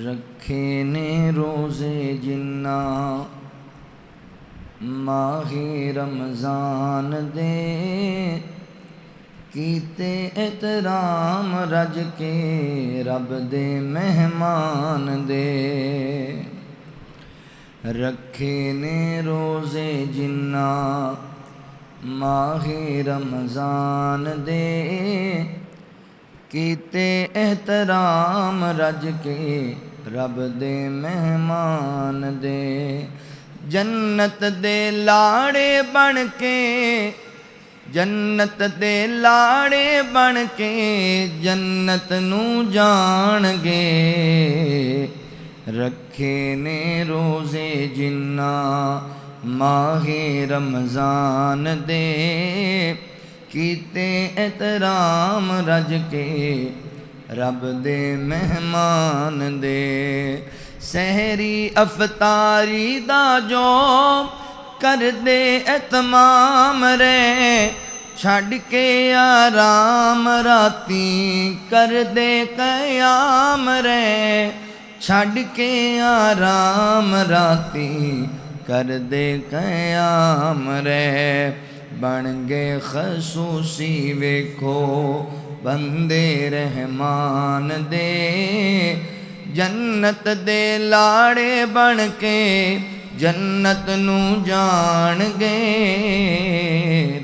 رکھے نے روزے جنہ ماہ رمضان دے کیتے احترام رج کے رب دے مہمان دے رکھے نے روزے جنہ ماہ رمضان دے کیتے احترام رج کے رب دے مہمان دے جنت دے لاڑے بن کے جنت دے لاڑے بن کے جنت نو جان گے رکھے نے روزے جنہ ماہ رمضان دے کیتے احترام رج کے رب دے مہمان دے سحری افطاری دا جو کر دے اتمام رے چھڑ کے آرام راتی کر دے قیام رے چھڑ کے آرام راتی کر دے قیام رے بن گئے خصوصی ویکھو بندے رحمان دے جنت دے لاڑے بن کے جنت نو جان گے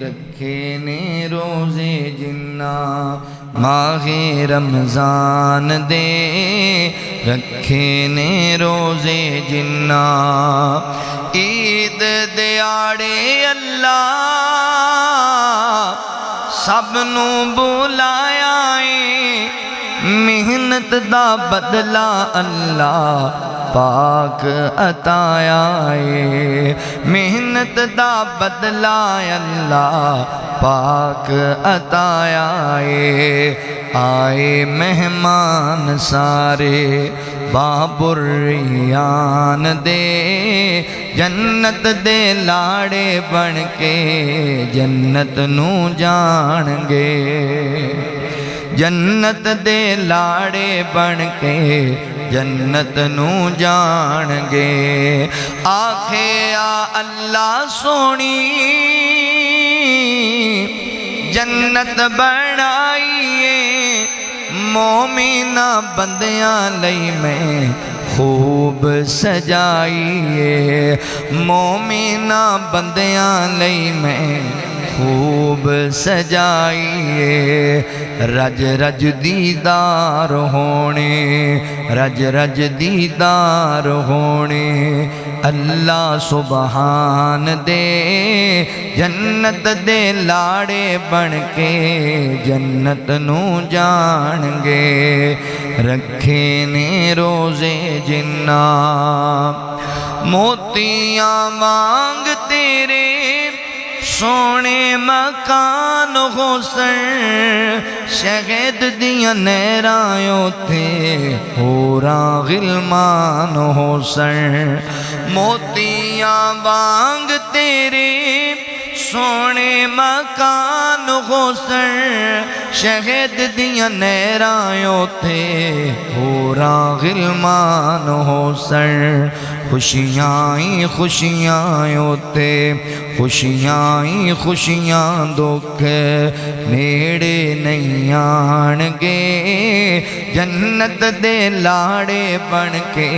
رکھے نے روزے جنہ ماہ رمضان دے رکھے نے روزے جنہ عید دیاڑے اللہ سب نو بلایا محنت دا بدلہ اللہ پاک عطایا محنت دا بدلہ اللہ پاک عطایا آئے مہمان سارے باب الریان دے جنت دے لاڑے بن کے جنت نو جان گے جنت دے لاڑے بن کے جنت نو جان گے آکھے آ اللہ سونی جنت بنائیے مومنہ بندیاں لئی میں خوب سجائیے مومنہ بندیاں لئی میں خوب سجائیے رج رج دیدار ہونے رج رج دیدار ہونے اللہ سبحان دے جنت دے لاڑے بن کے جنت نو جان گے رکھے نے روزے جنہ موتیاں مانگ تیرے سونے مکان حسن شہد دیاں نہرائیں تھے ہوراں غلمان حسن موتیاں وانگ تیرے سونے مکان حسن شہد دیاں نہرائیں تھے ہوراں غلمان حسن خوشیاں ہی خوشیاں ہوتے خوشیاں ہی خوشیاں دکھ نیڑے نہیں آن گے جنت دے لاڑے بن کے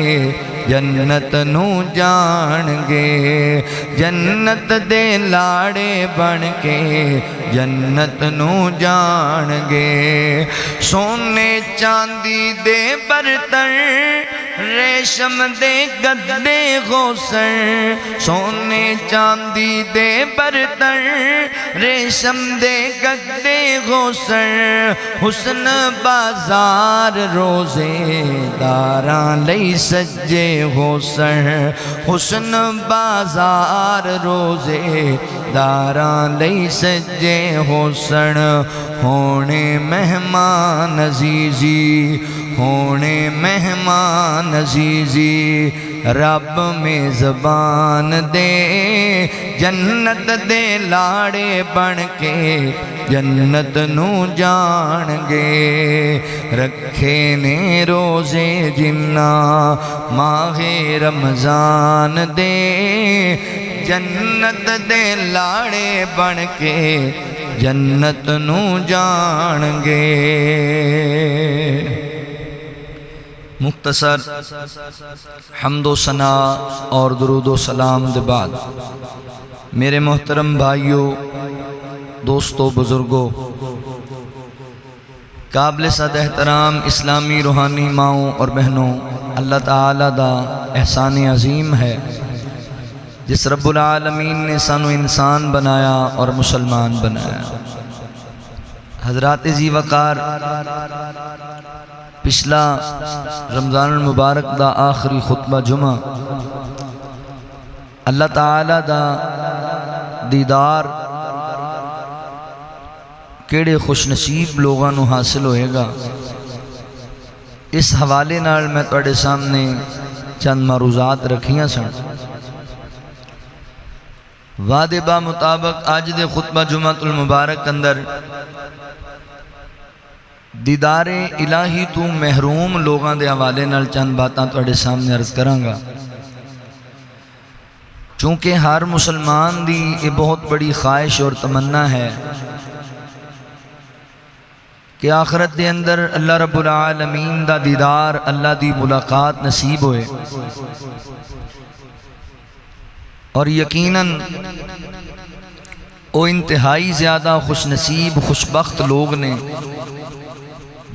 جنت نو جان گے جنت دے لاڑے بن کے جنت نو جان گے سونے چاندی دے برتن ریشم دے گدے غوثر سونے چاندی دے برتن ریشم دے گدے غوثر حسن بازار روزے داراں لئی سجے غوثر حسن بازار روزے داراں لئی سجے غوثر ہونے مہمان عزیزی ہونے مہمان عزیزی رب میزبان دے جنت دے لاڑے بن کے جنت نو جان گے رکھے نے روزے جنہ ماہ رمضان دے جنت دے لاڑے بن کے جنت نو جان گے۔ مختصر حمد و ثنا اور درود و سلام دے بعد میرے محترم بھائیوں، دوستوں، بزرگوں، قابل صد احترام اسلامی روحانی ماؤں اور بہنوں، اللہ تعالیٰ دا احسان عظیم ہے جس رب العالمین نے سانو انسان بنایا اور مسلمان بنایا۔ حضرات ذی وقار، پچھلا رمضان المبارک دا آخری خطبہ جمعہ اللہ تعالیٰ دا دیدار کیڑے خوش نصیب لوگاں نو حاصل ہوئے گا، اس حوالے نال میں تواڈے سامنے چند معروضات رکھیاں سن۔ وعدے با مطابق آج دے خطبہ جمعۃ المبارک اندر دیدار الہی تو محروم لوگاں دے حوالے نال چند باتاں تواڈے سامنے عرض کراں گا، چونکہ ہر مسلمان دی یہ بہت بڑی خواہش اور تمنا ہے کہ آخرت دے اندر اللہ رب العالمین دا دیدار، اللہ دی ملاقات نصیب ہوئے، اور یقیناً وہ انتہائی زیادہ خوش نصیب خوشبخت لوگ نے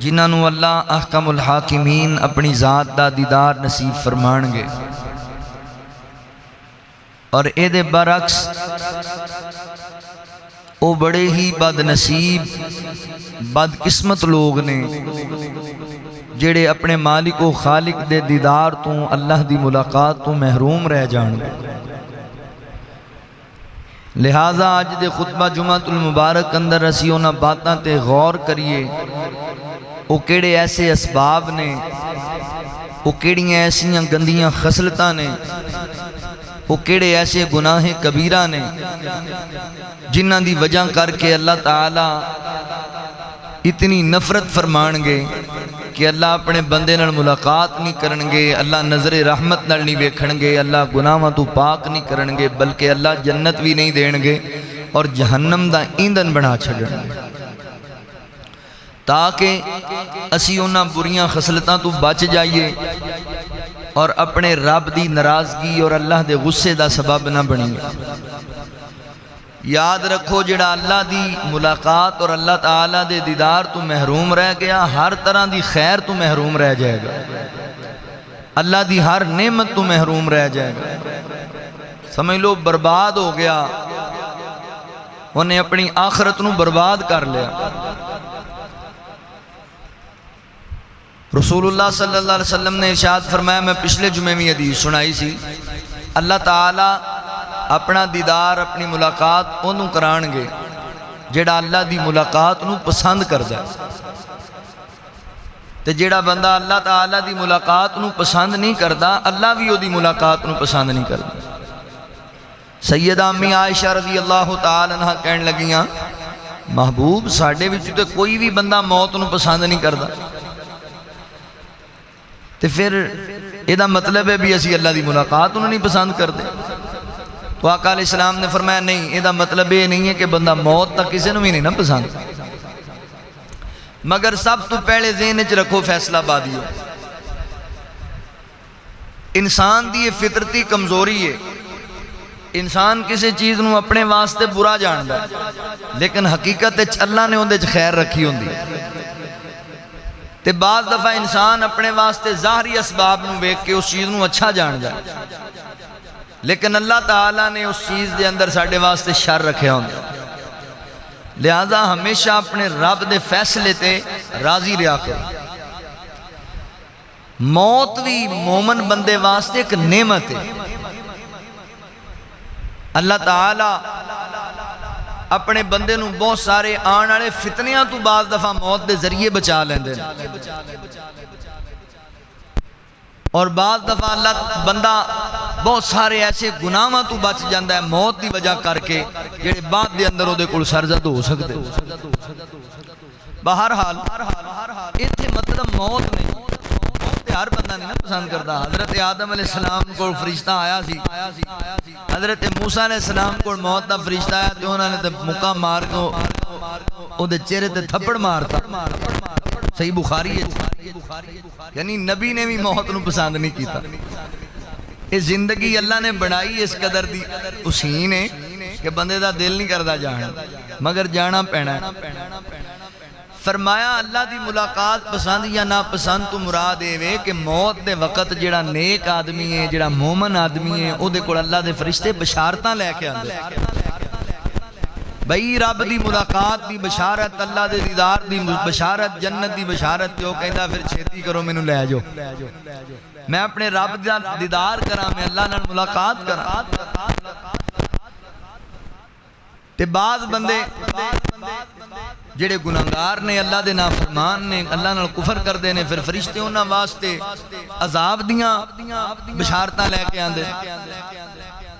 جنہاں نو اللہ احکم الحاکمین اپنی ذات دا دیدار نصیب فرمان گے، اور اے دے برعکس وہ بڑے ہی بد نصیب بد قسمت لوگ نے جڑے اپنے مالک و خالق دے دیدار تو اللہ دی ملاقات تو محروم رہ جان گے۔ لہذا آج دے خطبہ جمعۃ المبارک اندر اسی انہاں باتاں تے غور کریے، وہ کیڑے ایسے اسباب نے، وہ کیڑیاں ایسیاں گندیاں خصلتاں نے، وہ کیڑے ایسے گناہ کبیرہ نے جنہ دی وجہ کر کے اللہ تعالیٰ اتنی نفرت فرمان گے کہ اللہ اپنے بندے نال ملاقات نہیں کرنگے، اللہ نظر رحمت نال نہیں ویکھنگے، اللہ گناہاں تو پاک نہیں کرنگے، بلکہ اللہ جنت بھی نہیں دینگے اور جہنم دا ایندھن بنا چھڑنگے، تاکہ اسی انہاں بریاں خصلتاں تو بچ جائیے اور اپنے رب دی ناراضگی اور اللہ دے غصے دا سبب نہ بنیے۔ یاد رکھو جڑا اللہ دی ملاقات اور اللہ تعالیٰ دے دیدار تو محروم رہ گیا، ہر طرح دی خیر تو محروم رہ جائے گا، اللہ دی ہر نعمت تو محروم رہ جائے گا، سمجھ لو برباد ہو گیا، انہیں اپنی آخرت نو برباد کر لیا۔ رسول اللہ صلی اللہ علیہ وسلم نے ارشاد فرمایا، میں پچھلے جمعے میں حدیث سنائی سی، اللہ تعالیٰ اپنا دیدار اپنی ملاقات انہوں کران گے جڑا اللہ دی ملاقات انہوں پسند کردا ہے، تے جڑا بندہ اللہ تعالیٰ دی ملاقات انہوں پسند نہیں کردا، اللہ بھی وہ دی ملاقات انہوں پسند نہیں کردا۔ سیدہ امی عائشہ رضی اللہ تعالیٰ عنہ کہنے لگیاں، محبوب ساڑھے وچوں تے کوئی بھی بندہ موت انہوں پسند نہیں کردا، تے پھر یہ مطلب ہے بھی اسی اللہ دی ملاقات انہوں نہیں پسند کرتے۔ تو آقا علیہ السلام نے فرمایا نہیں، یہ مطلب یہ نہیں ہے کہ بندہ موت تک کسی نے بھی نہیں پسند، مگر سب تو پہلے ذہن وچ رکھو فیصلہ بادی ہو، انسان دی یہ فطرتی کمزوری ہے، انسان کسی چیز نو اپنے واسطے برا جاندا ہے، لیکن حقیقت اللہ نے اندے خیر رکھی ہوندی ہے، تے بعض دفعہ انسان اپنے واسطے ظاہری اسباب نو ویکھ کے اس چیز نو اچھا جان جائے، لیکن اللہ تعالیٰ نے اس چیز دے اندر ساڑھے واسطے شر رکھے ہوندے، لہذا ہمیشہ اپنے رب دے فیصلے تے راضی رہا کرو۔ موت بھی مومن بندے واسطے ایک نعمت ہے، اللہ تعالیٰ اپنے بندے نو بہت سارے آن والے فتنیاں تو بعض دفعہ موت دے ذریعے بچا لیندے، اور بعض دفعہ اللہ بندہ بہت سارے ایسے گناہاں تو بچ جاندہ ہے موت دی وجہ کر کے جڑے بعد دے اندر دے کل سرزد ہو سکتے. بہرحال اتنے مطلب موت نہیں، موت ہر بندہ نہیں پسند کرتا. حضرت آدم علیہ السلام کو فرشتہ آیا سی، حضرت موسیٰ علیہ السلام کو موت دا فرشتہ آیا تو انہوں نے مکہ مار کو او دے چہرے تے تھپڑ مارتا. صحیح بخاری ہے، یعنی نبی نے بھی موت نو پسند نہیں کیتا. یہ زندگی اللہ نے بنائی اس قدر دی حسین ہے کہ بندے دا دل نہیں کردا جانا، مگر جانا پینا ہے. فرمایا اللہ دی ملاقات پسند یا نا پسند تو مراد ہے کہ موت دے وقت جڑا نیک آدمی ہے، جڑا مومن آدمی ہے، او دے کول اللہ دے فرشتے بشارتاں لے کے آندے. بھئی رب دی ملاقات دی بشارت، اللہ دے دیدار دی بشارت، جنت دی بشارت جو کہندا پھر چھیتی کرو مینوں لے جاؤ، میں اپنے رب دا دیدار کراں، میں اللہ نال ملاقات کراں. تے بعض بندے جڑے گناہگار نے، اللہ دے نافرمان نے، اللہ نال کفر کردے نے، پھر فرشتے انہاں واسطے عذاب دیاں بشارتاں لے کے آندے،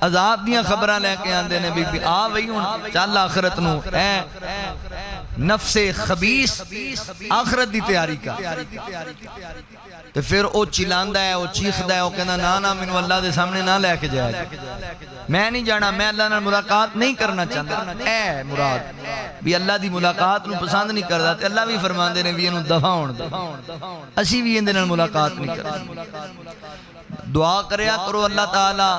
عذاب دیاں خبراں لے کے آندے نے. بی آ وہی ہن چل آخرت نو، اے نفس خبیث آخرت دی تیاری کا. تو پھر او چلاندا ہے، او چیخدا ہے، او کہنا نا نا مینوں اللہ دے سامنے نہ لے کے جایا، میں نہیں جانا، میں اللہ نال ملاقات نہیں کرنا چاہتا. اے مراد بھی اللہ دی ملاقات نو پسند نہیں کردا تے اللہ بھی فرماندے نے بھی اینوں دفع ہون دے، اسی بھی ایندے نال ملاقات نہیں کردا. دعا کریا کرو اللہ تعالی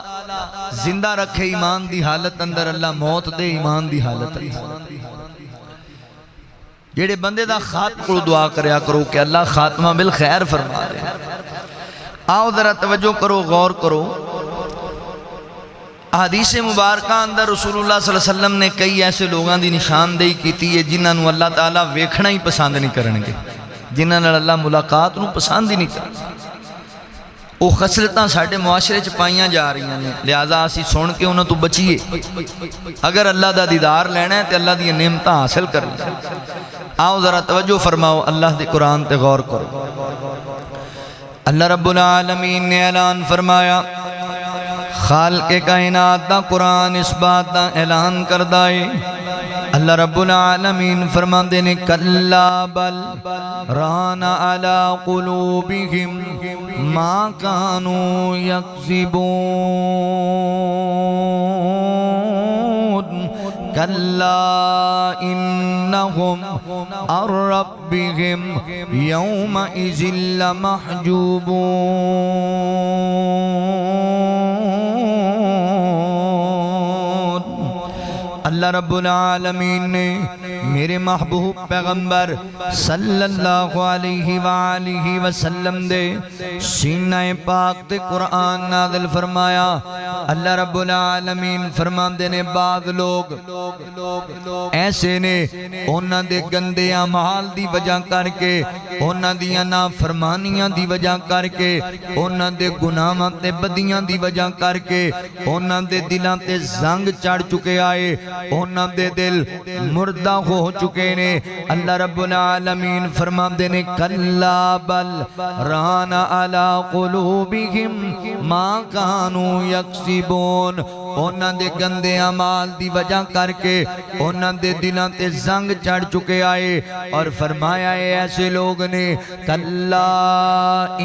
زندہ رکھے ایمان دی حالت اندر، اللہ موت دے ایمان دی حالت اندر. جیڑے بندے دا خاتمہ کو دعا کریا کرو کہ اللہ خاتمہ بالخیر فرما دے. آؤ ذرا توجہ کرو، غور کرو. حدیث مبارکہ اندر رسول اللہ صلی اللہ علیہ وسلم نے کئی ایسے لوگاں دی نشاندہی کیتی ہے جنہاں نو اللہ تعالیٰ ویکھنا ہی پسند نہیں کرنگے، جنہاں نال اللہ ملاقات نو پسند ہی نہیں کرنگے. وہ خصلتاں ساڑھے معاشرے چ پائیاں جا رہی ہیں، لہذا اسی سن کے انہوں تو بچیے. اگر اللہ دا دیدار لینا ہے تو اللہ دی نعمتاں حاصل کرنا. آؤ ذرا توجہ فرماؤ، اللہ دے قرآن تے غور کرو. اللہ رب العالمین نے اعلان فرمایا، خالق کائنات دا قرآن اس بات دا اعلان کردہ ہے. اللہ رب العالمین فرماندے نے کلا بل ران علی قلوبہم ما کانوا یکذبون. کلا انہم عن ربہم یومئذ لمحجوبون. اللہ رب العالمین نے میرے محبوب پیغمبر صلی اللہ علیہ وآلہ وسلم دے سینہ پاک تے قرآن نازل فرمایا. اللہ رب العالمین فرماندے نے بعض لوگ ایسے نے انہاں دے گندے اعمال دی وجہ کر کے، انہاں دیاں نافرمانیاں دی وجہ کر کے، انہاں دے گناہاں تے بدیاں دی وجہ کر کے انہاں دے دلاں تے زنگ چڑھ چکے آئے، انہاں دے دل مردہ ہو چکے نے. اللہ رب العالمین فرماندے نے کلا بل ران علی قلوبہم ما کانوا یکسبون. انہاں دے گندے اعمال دی وجہ کر کے انہاں دے دلاں تے زنگ چڑھ چکے آئے، اور فرمایا ہے ایسے لوگ نے کلا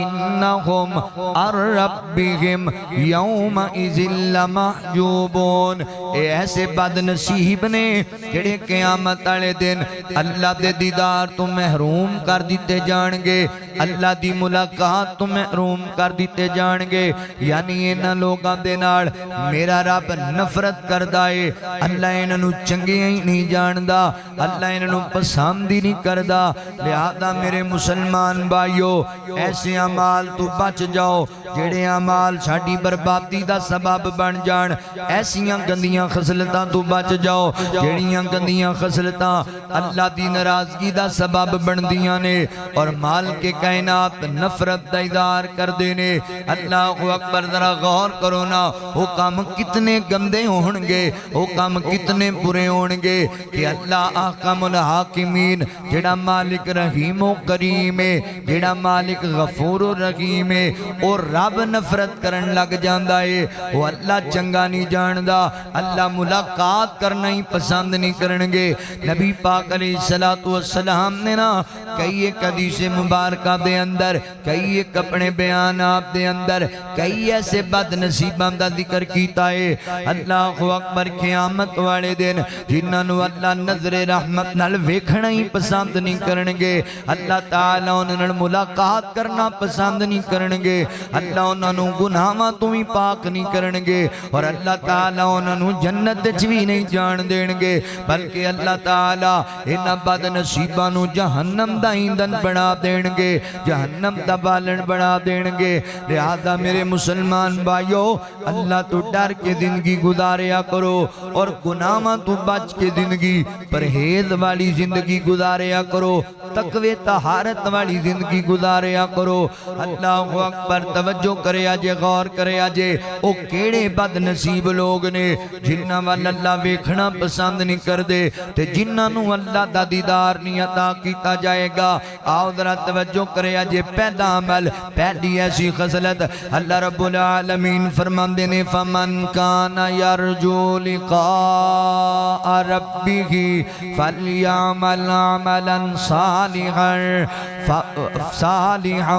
انہم عن ربہم یومئذ لمحجوبون. اے ایسے بد نصیب نے جڑے قیامت والے دن اللہ دے دیدار تو محروم کر دیتے جان گے، اللہ دی ملاقات تو محروم کر دیتے جان گے. یعنی انہاں لوگاں دے نال میرا رب نفرت کردہ ہے، اللہ انہاں نو چنگے ہی نہیں جاندا، اللہ انہاں نو پسند ہی نہیں کردا. لہذا میرے مسلمان بھائیو ایسے اعمال تو بچ جاؤ جڑے اعمال ساڈی بربادی دا سبب بن جان ایسیاں گندیاں خصلتاں تو بچ جاؤ جڑیاں گندیاں خصلتاں اللہ دی ناراضگی دا سبب بندیاں نے اور مال کے کائنات نفرت دا اظہار کر دینے اللہ اکبر ذرا غور کرو نا وہ کام کتنے گندے ہونگے وہ کام کتنے برے ہونگے کہ اللہ احکم الحاکمین جڑا مالک رحیم و کریم ہے جڑا مالک غفور و رحیم ہے اور رب نفرت کرن لگ جاندا ہے وہ اللہ چنگا نہیں جاندا اللہ ملاقات کرنا ہی پسند نہیں کرنگے نبی پاک علیہ السلام نے نا کئی ایک حدیث مبارکہ دے اندر کئی ایک اپنے بیانات دے اندر کئی ایسے بد نصیباں دا ذکر کیتا ہے اللہ اکبر قیامت والے دن جنہاں نو اللہ نظر رحمت نال ویکھنا ہی پسند نہیں کرنگے اللہ تعالیٰ انہاں نال ملاقات کرنا پسند نہیں کرنگے اللہ انہاں نو گناہاں تو ہی پاک نہیں کرنگے اور اللہ تعالیٰ انہاں نو جنت وچ بھی نہیں جان دینگے بلکہ اللہ تعالیٰ انہاں بد نصیباں نو جہنم دا ایندھن بنا دینگے جہنم دا بالن بنا دینگے لہذا میرے مسلمان بھائیو اللہ تو ڈر کے زندگی گزاریا کرو اور گناہاں تو بچ کے زندگی پرہیز والی زندگی گزاریا کرو تقوی طہارت والی زندگی گزاریا کرو اللہ اکبر توجہ کرے آجے غور کرے آجے او کیڑے بد نصیب لوگ نے جنہاں والا اللہ ویکھنا پسند نہیں کر دے تے جنہاں نو اللہ دا دیدار نہیں عطا کیتا جائے گا آؤ ذرا توجہ کرے آجے پہلا عمل پہلی ایسی خصلت اللہ رب العالمین فرماندے نے فمن کان یرجو لقاء ربہ فلیعمل عملا صالحا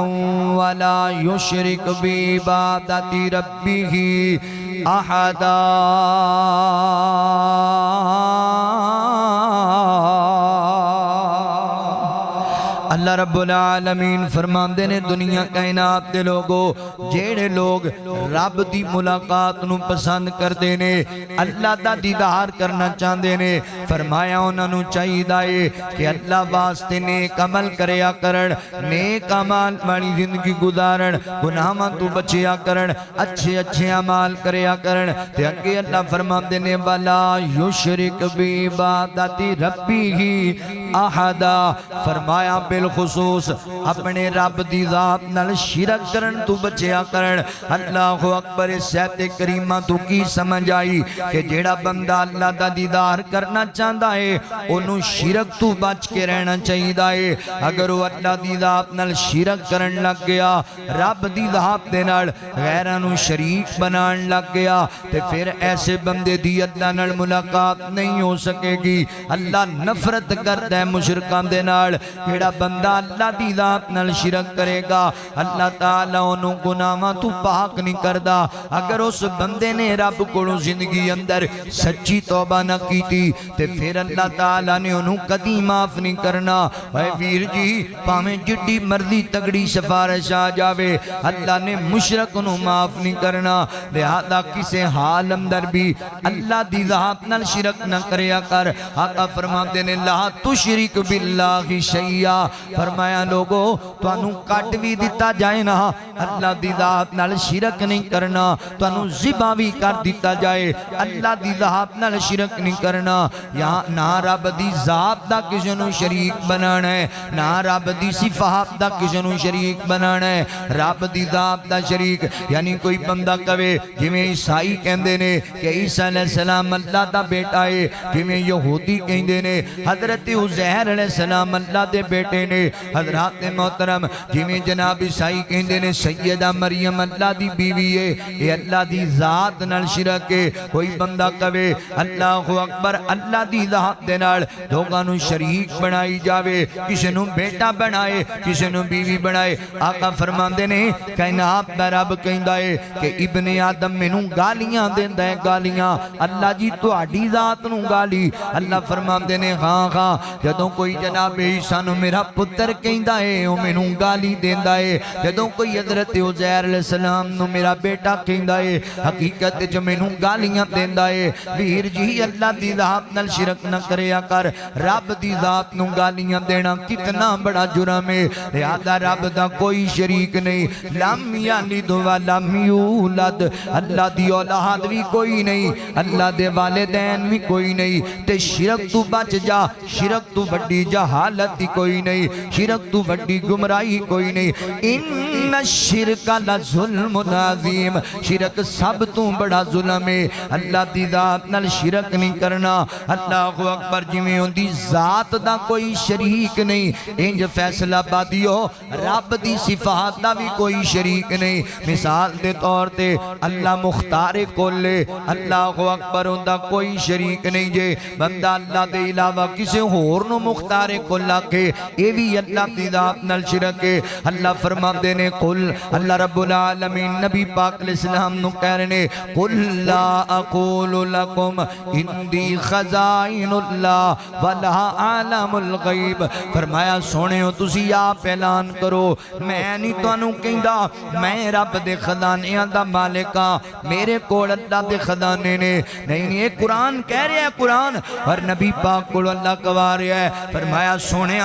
ولا یشرک بعبادت ربہ احدا اللہ رب العالمین فرماندے نے دنیا کائنات دے لوگو جیڑے لوگ رب دی ملاقات نو پسند کر دینے اللہ دا دیدار کرنا چاندے نے فرمایا انہاں نو چاہی دائے کہ اللہ واسطے نیک عمل کریا کرن نیک عمل والی زندگی گزارن گناہاں تو بچیا کرن اچھے اچھے عمال کریا کرن تے اگے اللہ فرماندے نے ولا یشرک بعبادت ربہ احدا فرمایا بالخصوص اپنے رب دی ذات نال شرک کرن تو بچیا کرن اللہ اکبر سیت کریمہ تو کی سمجھ آئی کہ جیڑا بندہ اللہ دا دیدار کرنا چاہتا ہے انہوں شرک تو بچ کے رہنا چاہیے دائے اگر وہ اللہ دی ذات نال شرک کرن لگ گیا رب دی ذات دے نال غیرانو شریک بنان لگ گیا تے پھر ایسے بندے دی اللہ نال ملاقات نہیں ہو سکے گی اللہ نفرت کرتا ہے مشرکان دے نال جیڑا بندہ اللہ دی ذات نال شرک کرے گا اللہ تعالیٰ انہوں گناہاں تو پاک نہیں کردہ اگر اس بندے نے رب کو زندگی اندر سچی توبہ نہ کی تھی تے پھر اللہ تعالیٰ نے انہوں کدی معاف نہیں کرنا اے ویر جی پاہمیں جڑی مرضی تگڑی سفارش آ جاوے اللہ نے مشرک انہوں معاف نہیں کرنا لہذا کسے حال اندر بھی اللہ دی ذات نال شرک نہ کریا کر آقا فرماتے نے لا تشرک باللہ شیعہ فرمایا لوگو تو انہوں کٹ بھی دیتا جائے نا اللہ دی ذات نال شرک نہیں کرنا تو انہوں زبا بھی کر دیتا جائے اللہ دی ذات نال شرک نہیں کرنا یہاں نہ رب دی ذات دا کسی نو شریک بنانا ہے نہ رب دی صفات دا کسی نو شریک بنانا ہے رب دی ذات دا شریک یعنی کوئی بندہ کہے جمیں عیسائی کہندے نے کہ عیسیٰ علیہ السلام اللہ دا بیٹا ہے جمیں یہودی کہندے نے حضرت عزیر علیہ السلام اللہ دے بیٹے نے حضرات محترم جمیں جناب عیسائی کہندے نے سیدہ مریم اللہ دی بیوی ہے یہ اللہ دی ذات نال شرک ہے کوئی بندہ کہے اللہ اکبر اللہ دی ذات دے نال لوگاں نو شریک بنائی جاوے کسی نو بیٹا بنائے کسی نو بیوی بنائے آقا فرماندے نے کائنات دا رب کہندا ہے کہ ابن آدم مینوں گالیاں دیندا ہے گالیاں اللہ جی تہاڈی ذات نو گالی اللہ فرماندے نے ہاں ہاں جدوں کوئی جناب عیسیٰ نو میرا پتر کہندا ہے او مینوں گالی دیندا ہے جدوں کوئی حضرت عزیر علیہ السلام نو میرا بیٹا کہندا ہے حقیقت وچ مینوں گالیاں دیندا ہے ویر جی اللہ دی ذات نال شرک نہ کریا کر رب دی ذات نو گالیاں دینا کتنا بڑا جرم ہے لہذا رب دا کوئی شریک نہیں لم یلد ولم یولد اللہ دی اولاد بھی کوئی نہیں اللہ دے والدین بھی کوئی نہیں تے شرک تو بچ جا شرک تو بڑی جہالت کوئی نہیں شرک تو بڑی گمراہی کوئی نہیں ان الشرک لظلم عظیم شرک سب تو بڑا ظلم ہے اللہ دی ذات نال شرک نہیں کرنا اللہ اکبر جویں اندی ذات دا کوئی شریک نہیں انج فیصلہ بادیو رب دی صفات دا بھی کوئی شریک نہیں مثال دے طور تے اللہ مختار کل اللہ اکبر اندہ کوئی شریک نہیں جے بندہ اللہ دے علاوہ کسے ہور نو مختار کل آکے اے بھی اللہ دی ذات نال شرک ہے اللہ فرما دینے قل اللہ رب العالمین نبی پاک علیہ السلام نو کہہ رہے قل لا اقول لکم اندی خزائن اللہ ولا عالم الغیب فرمایا سونے ہو تسی آپ اعلان کرو میں نہیں تو انہوں کہندا میں رب دے خزانے دا مالکاں میرے کوڑ اللہ دے خزانے نے نہیں یہ قرآن کہہ رہے ہیں قرآن اور نبی پاک کو اللہ کہوا رہا ہے فرمایا سونے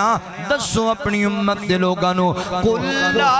دسو اپنی امت دے لوگانو قل لا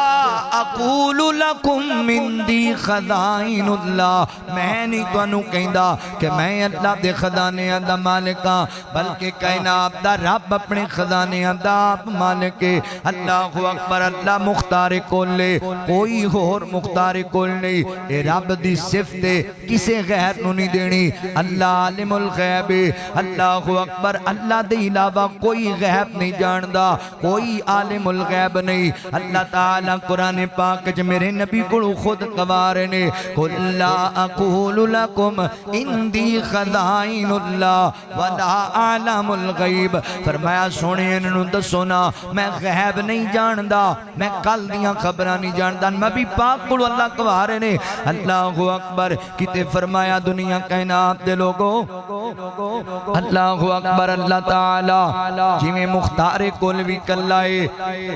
اقول لکم من دی خزائن اللہ میں نہیں تو انہوں کہندا کہ میں اللہ دے خزانے دا مالکاں بلکہ کائنات دا رب اپنے خزانے دا آپ مالکے اللہ اکبر اللہ مختار کل لے کوئی اور مختار کل نہیں اے رب دی صفت کسے غیر نو نہیں دینی اللہ عالم الغیب اللہ اکبر اللہ دے علاوہ کوئی غیب نہیں جاندہ کوئی عالم الغیب نہیں اللہ تعالیٰ قرآن پاک جو میرے نبی کو خود قوارنے قل لا اقول لکم اندی خزائن اللہ ولا عالم الغیب فرمایا سونے انہوں دسونا میں غیب نہیں جاندہ میں کل دیاں خبرہ نہیں جاندہ نبی پاک کو اللہ قوارنے اللہ اکبر کتے فرمایا دنیا کائنات دے لوگو اللہ اکبر اللہ تعالیٰ جی مختار کل بھی کلائے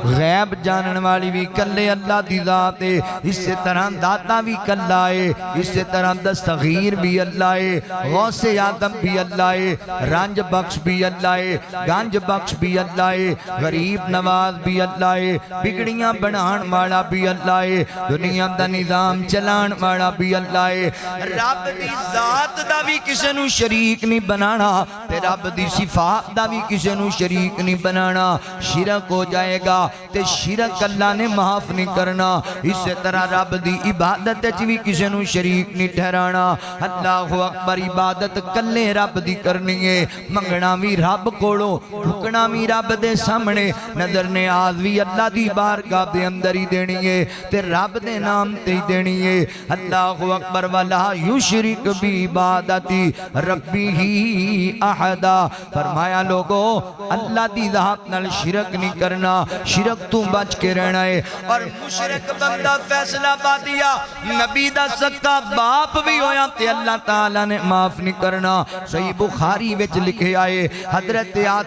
غیب جانن والی بھی کلے اللہ دی ذات ہے اس سے طرح داتا بھی کلائے اس سے طرح دستغیر بھی اللہ ہے غوث آدم بھی اللہ ہے رانج بخش بھی اللہ ہے گانج بخش بھی اللہ ہے غریب نواز بھی اللہ ہے بگڑیاں بنان والا بھی اللہ ہے دنیا دا نظام چلان والا بھی اللہ ہے رب دی ذات دا بھی کسے نو شریک نہیں بنانا تے رب دی صفات دا بھی کسے نو شریک نہیں بنانا شرک ہو جائے گا تے شرک اللہ نے معاف نہیں کرنا اس سے طرح رب دی عبادت بھی کسے نو شریک نہیں ٹھہرانا اللہ اکبر عبادت کلے رب دی کرنی ہے منگنا بھی رب کوڑو رکنا بھی رب دے سامنے نظر نیاز بھی اللہ دی بارگاہ دے اندر ہی دینی ہے تے رب دے نام تے ہی دینی ہے اللہ اکبر ولا یشرک بعبادتی ربی ہی احدا فرمایا لوگو اللہ دی ذات نال شرک نہیں کرنا شرک تو بچ کے رہنا ہے اور مشرک بندہ فیصلہ پا دیا نبی دا سکا باپ بھی ہویا تے اللہ تعالیٰ نے معاف نہیں کرنا صحیح بخاری وچ لکھے آئے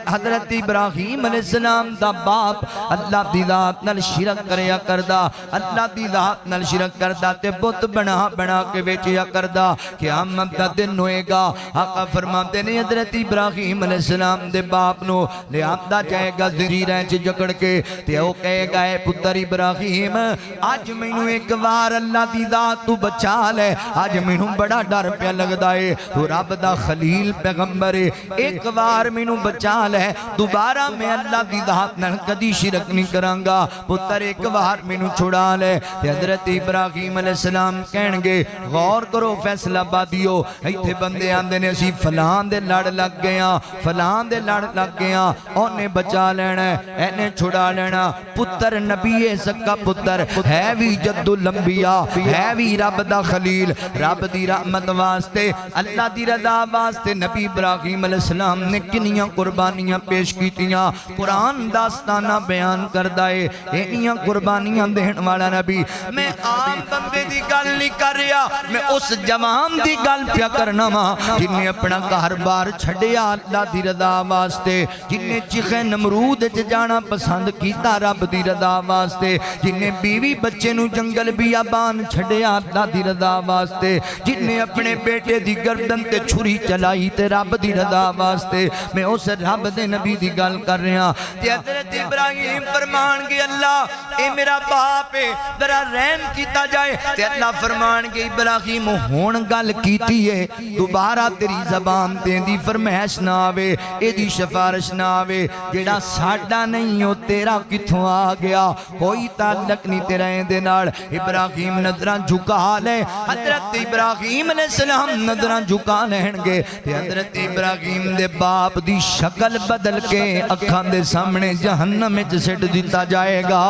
حضرت ابراہیم علیہ السلام دا باپ اللہ دی ذات نال شرک کریا کردا اللہ دی ذات نال شرک کردا تے بت بنا کے ویچیا کردا قیامت دا دن ہوئے گا آقا فرماتے نے حضرت ابراہیم علیہ السلام دے باپ نو لے آمدہ جائے گا زریریں چ جکڑ کے تے او کہے گا اے پتر ابراہیم آج مینوں ایک بار اللہ دی ذات تو بچا لے آج مینوں بڑا ڈر پیا لگدا ہے تو رب دا خلیل پیغمبر ایک بار مینوں بچا لے دوبارہ میں اللہ دی ذات نال کدی شرک نہیں کراں گا پتر ایک بار مینوں چھڑا لے تے حضرت ابراہیم علیہ السلام کہن گے غور کرو فیصلہ بادیو ایتھے بندے آندے نے اسی فلان دے لڑ لگ گیا فلان دے لڑ لگ گیا اونے بچا لینا لینا اینے چھڑا لینا پتر نبی سکا پتر ہے بھی جد الانبیاء ہے بھی رب دا خلیل رب دی رحمت واسطے اللہ دی رضا واسطے نبی ابراہیم علیہ السلام نے کنیاں قربانیاں پیش کیتیاں قرآن داستانہ بیان کردہ ہے اینیاں قربانیاں دہن والا نبی میں عام بندے دی گل نہیں کر رہا میں اس جوان دی گل پیا کرنا ماں جن نے اپنا کاربار چھڑیا اللہ دی رضا واسطے جن نے چیخے نمرود جانا پسند کیتا رب دی رضا واسطے جن نے بیوی بچے نو جنگل بیابان چھڑیا اللہ دی رضا واسطے جن نے اپنے بیٹے دی گردن تے چھری چلائی تے رب دی رضا واسطے میں اس رب دے نبی دی گل کر رہا تے حضرت ابراہیم فرمان گے اللہ اے میرا باپ ہے ذرا رحم کیتا جائے تے اللہ فرمان گے ابراہیم ہون گل کیتی ہے دوبارہ تیری زبان دیں دی فرمائش نہ آوے اے دی شفارش نہ آوے جیڑا ساڑھا نہیں ہو تیرا کتھوں آ گیا کوئی تعلق نہیں تیرا دے نال ابراہیم نظران جھکا لے حضرت ابراہیم علیہ السلام نظران جھکا لیں گے تے حضرت ابراہیم دے باپ دی شکل بدل کے اکھان دے سامنے جہنم میں سٹ دیتا جائے گا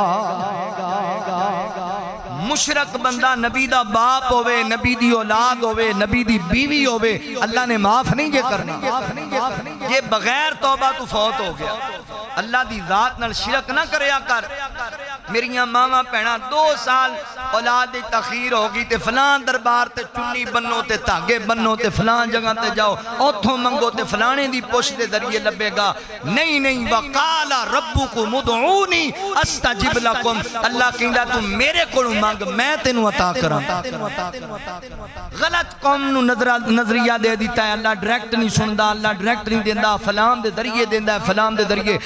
مشرک بندہ نبی دا باپ ہوئے نبی دی اولاد ہوئے نبی دی بیوی ہوئے اللہ نے معاف نہیں یہ کرنا یہ بغیر توبہ تو فوت ہو گیا اللہ دی ذات نال شرک نہ کریا کر میریاں ماما پہنا 2 سال اولاد تخیر ہوگی تے فلان دربار تے چنی بنو تے تاگے بنو تے فلان جگہ تے جاؤ اوتھوں منگو تے فلانے دی پوش دے ذریعے لبے گا نہیں وقال ربکم ادعونی استجب لکم اللہ کہندا تو میرے کولوں مانگ میں تینوں عطا کراں غلط قوم نو نظریہ دے دیتا ہے اللہ ڈائریکٹ نہیں سندا اللہ ڈائریکٹ نہیں دیندا فلان دے ذریعے دیندا ہے فلان دے ذریعے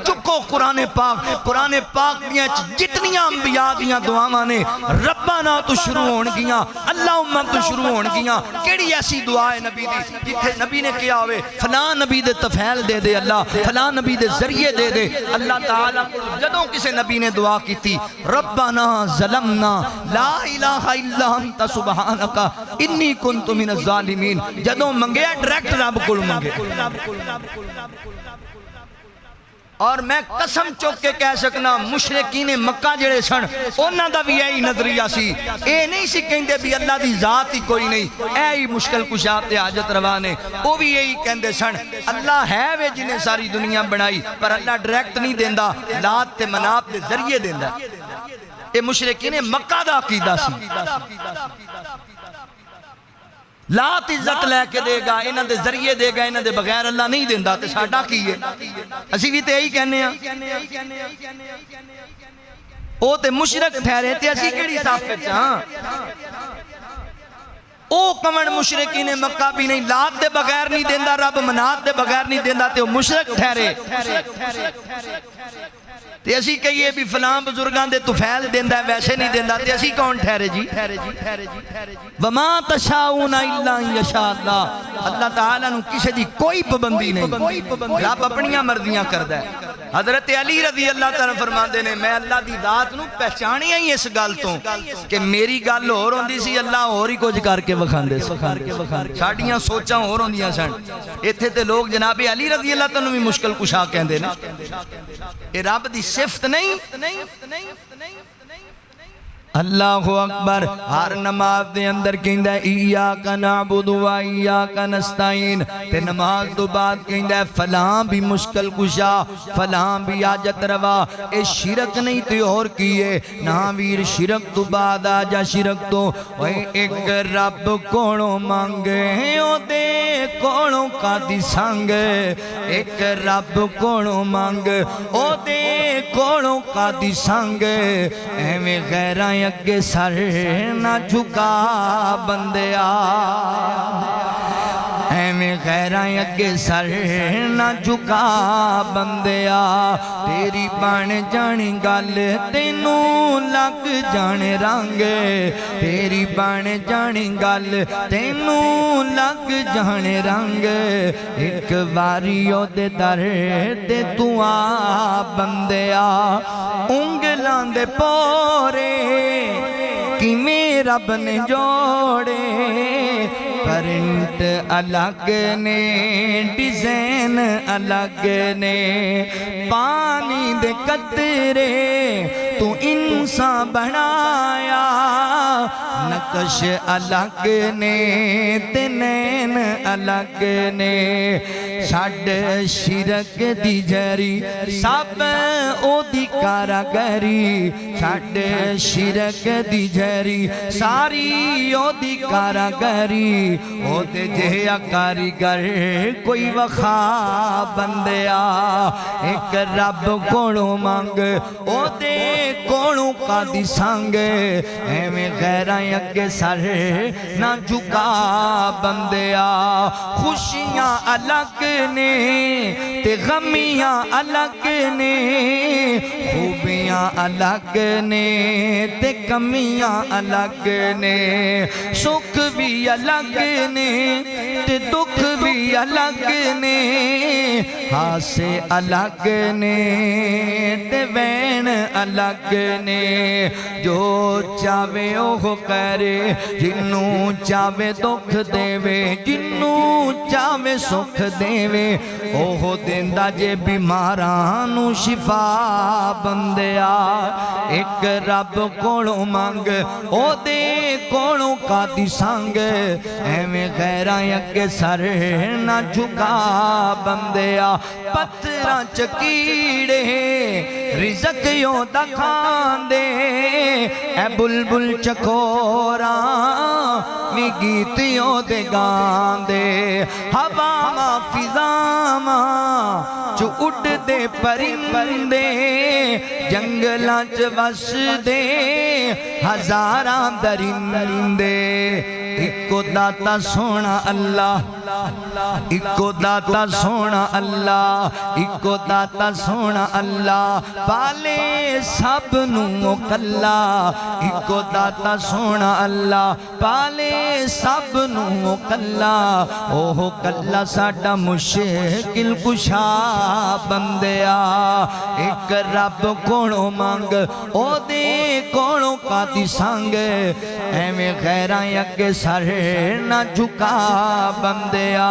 چکو قرآن پاک دیاں جتنیاں انبیاء دیاں دعاواں نے ربنا تو شروع ہون گیاں اللہم تو شروع ہون گیاں کیڑی ایسی دعا ہے نبی دی جتھے نبی نے کیا ہوئے فلان نبی دے تفعیل دے دے اللہ فلان نبی دے ذریعے دے دے اللہ تعالیٰ جدوں کسے نبی نے دعا کی تھی ربنا ظلمنا لا الہ الا انت سبحانکا انی کنت من الظالمین جدوں منگیا ڈائریکٹ رب کول منگے اور میں قسم چوک کے کہہ سکنا مشرقین مکہ جڑے سن انہاں دا بھی یہی نظریہ سی اے نہیں سی کہندے بھی اللہ دی ذات ہی کوئی نہیں اے ہی مشکل کشا تے حاجت روا نے وہ بھی یہی کہندے سن اللہ ہے وے جنہیں ساری دنیا بنائی پر اللہ ڈائریکٹ نہیں دیندا لات تے منات دے ذریعے دیندا اے مشرقین مکہ دا عقیدہ سی لات عزت لے کے دے گا انہاں دے ذریعے دے گا انہاں دے بغیر اللہ نہیں دیندہ تے ساڈا کی ہے اسی بھی تے ہی کہنے ہیں او تے مشرک ٹھہرے تے اسی کیڑی صاف وچ ہاں او کمن مشرکین مکہ بھی نہیں لات دے بغیر نہیں دیندہ رب منات دے بغیر نہیں دیندہ تے او مشرک ٹھہرے تے اسی کہیے بھی فلان بزرگاں دے توفیل دیندہ ہے ویسے نہیں دیندہ تے اسی کون ٹھہرے جی وما تشاؤون الا ان یشاء اللہ اللہ تعالیٰ نو کسی دی کوئی پابندی نہیں رب اپنیاں مرضیاں کردہ ہے حضرت علی رضی اللہ تعالیٰ فرماندے نے میں اللہ دی ذات نو پہچانی ہی اس گل تو کہ میری گل اور ہوندی سی اللہ اور ہی کچھ کر کے وکھاندے ساڈیاں سوچاں اور ہوندیاں سن ایتھے تے لوگ جناب علی رضی اللہ تعالیٰ بھی مشکل کشا کہندے نا اے رب دی صفت نہیں اللہ اکبر ہر نماز دے اندر کہندہ ہے ایاک نعبد و ایاک نستعین تے نماز دو بعد کہندہ ہے فلاں بھی مشکل کشا فلاں بھی حاجت روا اے شرک نہیں تے اور کیے نا ویر شرک تو بعد آجا شرک تو ایک رب کونوں مانگے او دے کونوں کا دی سانگ ایک رب کونوں مانگ او دے کونوں کا دی سانگ ایویں غیرائیں اگے سر نہ جھکا بندیا ایویں غیرائیں اگے سر نہ جھکا بندیا تیری بان جانی گل تینوں لگ جانے رنگ تیری بان جانی گل تینوں لگ جانے رنگ ایک واریوں دے در دے تو آ بندیا انگلاں دے پورے کی میں رب نے جوڑے پرنٹ الگ نے ڈیزائن الگ نے پانی دے قطرے تو انسان بنایا نقش الگ نے تے نین الگ نے چھڈ شرک دی جری سب او دی کاراگری چھڈ شرک دی جری ساری او دی کاراگری او دے جہیا کاریگر کوئی وخا بندیا ایک رب کولوں مانگ او دے کولوں کا دی سنگ ایویں غیراں اگے سر نہ جھکا بندیا خوشیاں الگ نے تے غمیاں الگ نے خوبیاں الگ نے تے کمیاں الگ نے سکھ بھی الگ نے تے دکھ بھی الگ نے ہاسے الگ نے تے وین الگ نے جو چاہے اوہ کرے جنوں چاہے دکھ دے وے جنوں چاہے سکھ دے وے اوہ دیندہ جے بیمارانو شفا بندیا ایک رب کولوں مانگ او دے کولوں کا دی سنگ ایویں غیراں اگے سر نہ جھکا بندیا پتھراں چکیڑے رزق یوں دا کھان دے اے بلبل چکوراں وی گیتیوں دے گان دے ہواواں فضاواں چو اڑ دے پرندے جنگلاں چ وس دے ہزاراں درندے اکو داتا سونا اللہ اکو داتا سونا اللہ اکو داتا سونا اللہ پالے سب نو کلا اکو داتا سونا اللہ پالے سب نو کلا اوہ کلا ساڈا مشکل کشا بندیا ایک رب کولوں مانگ او دے کولوں کا دی سنگ ایویں غیراں اگے سر نہ جھکا بندیا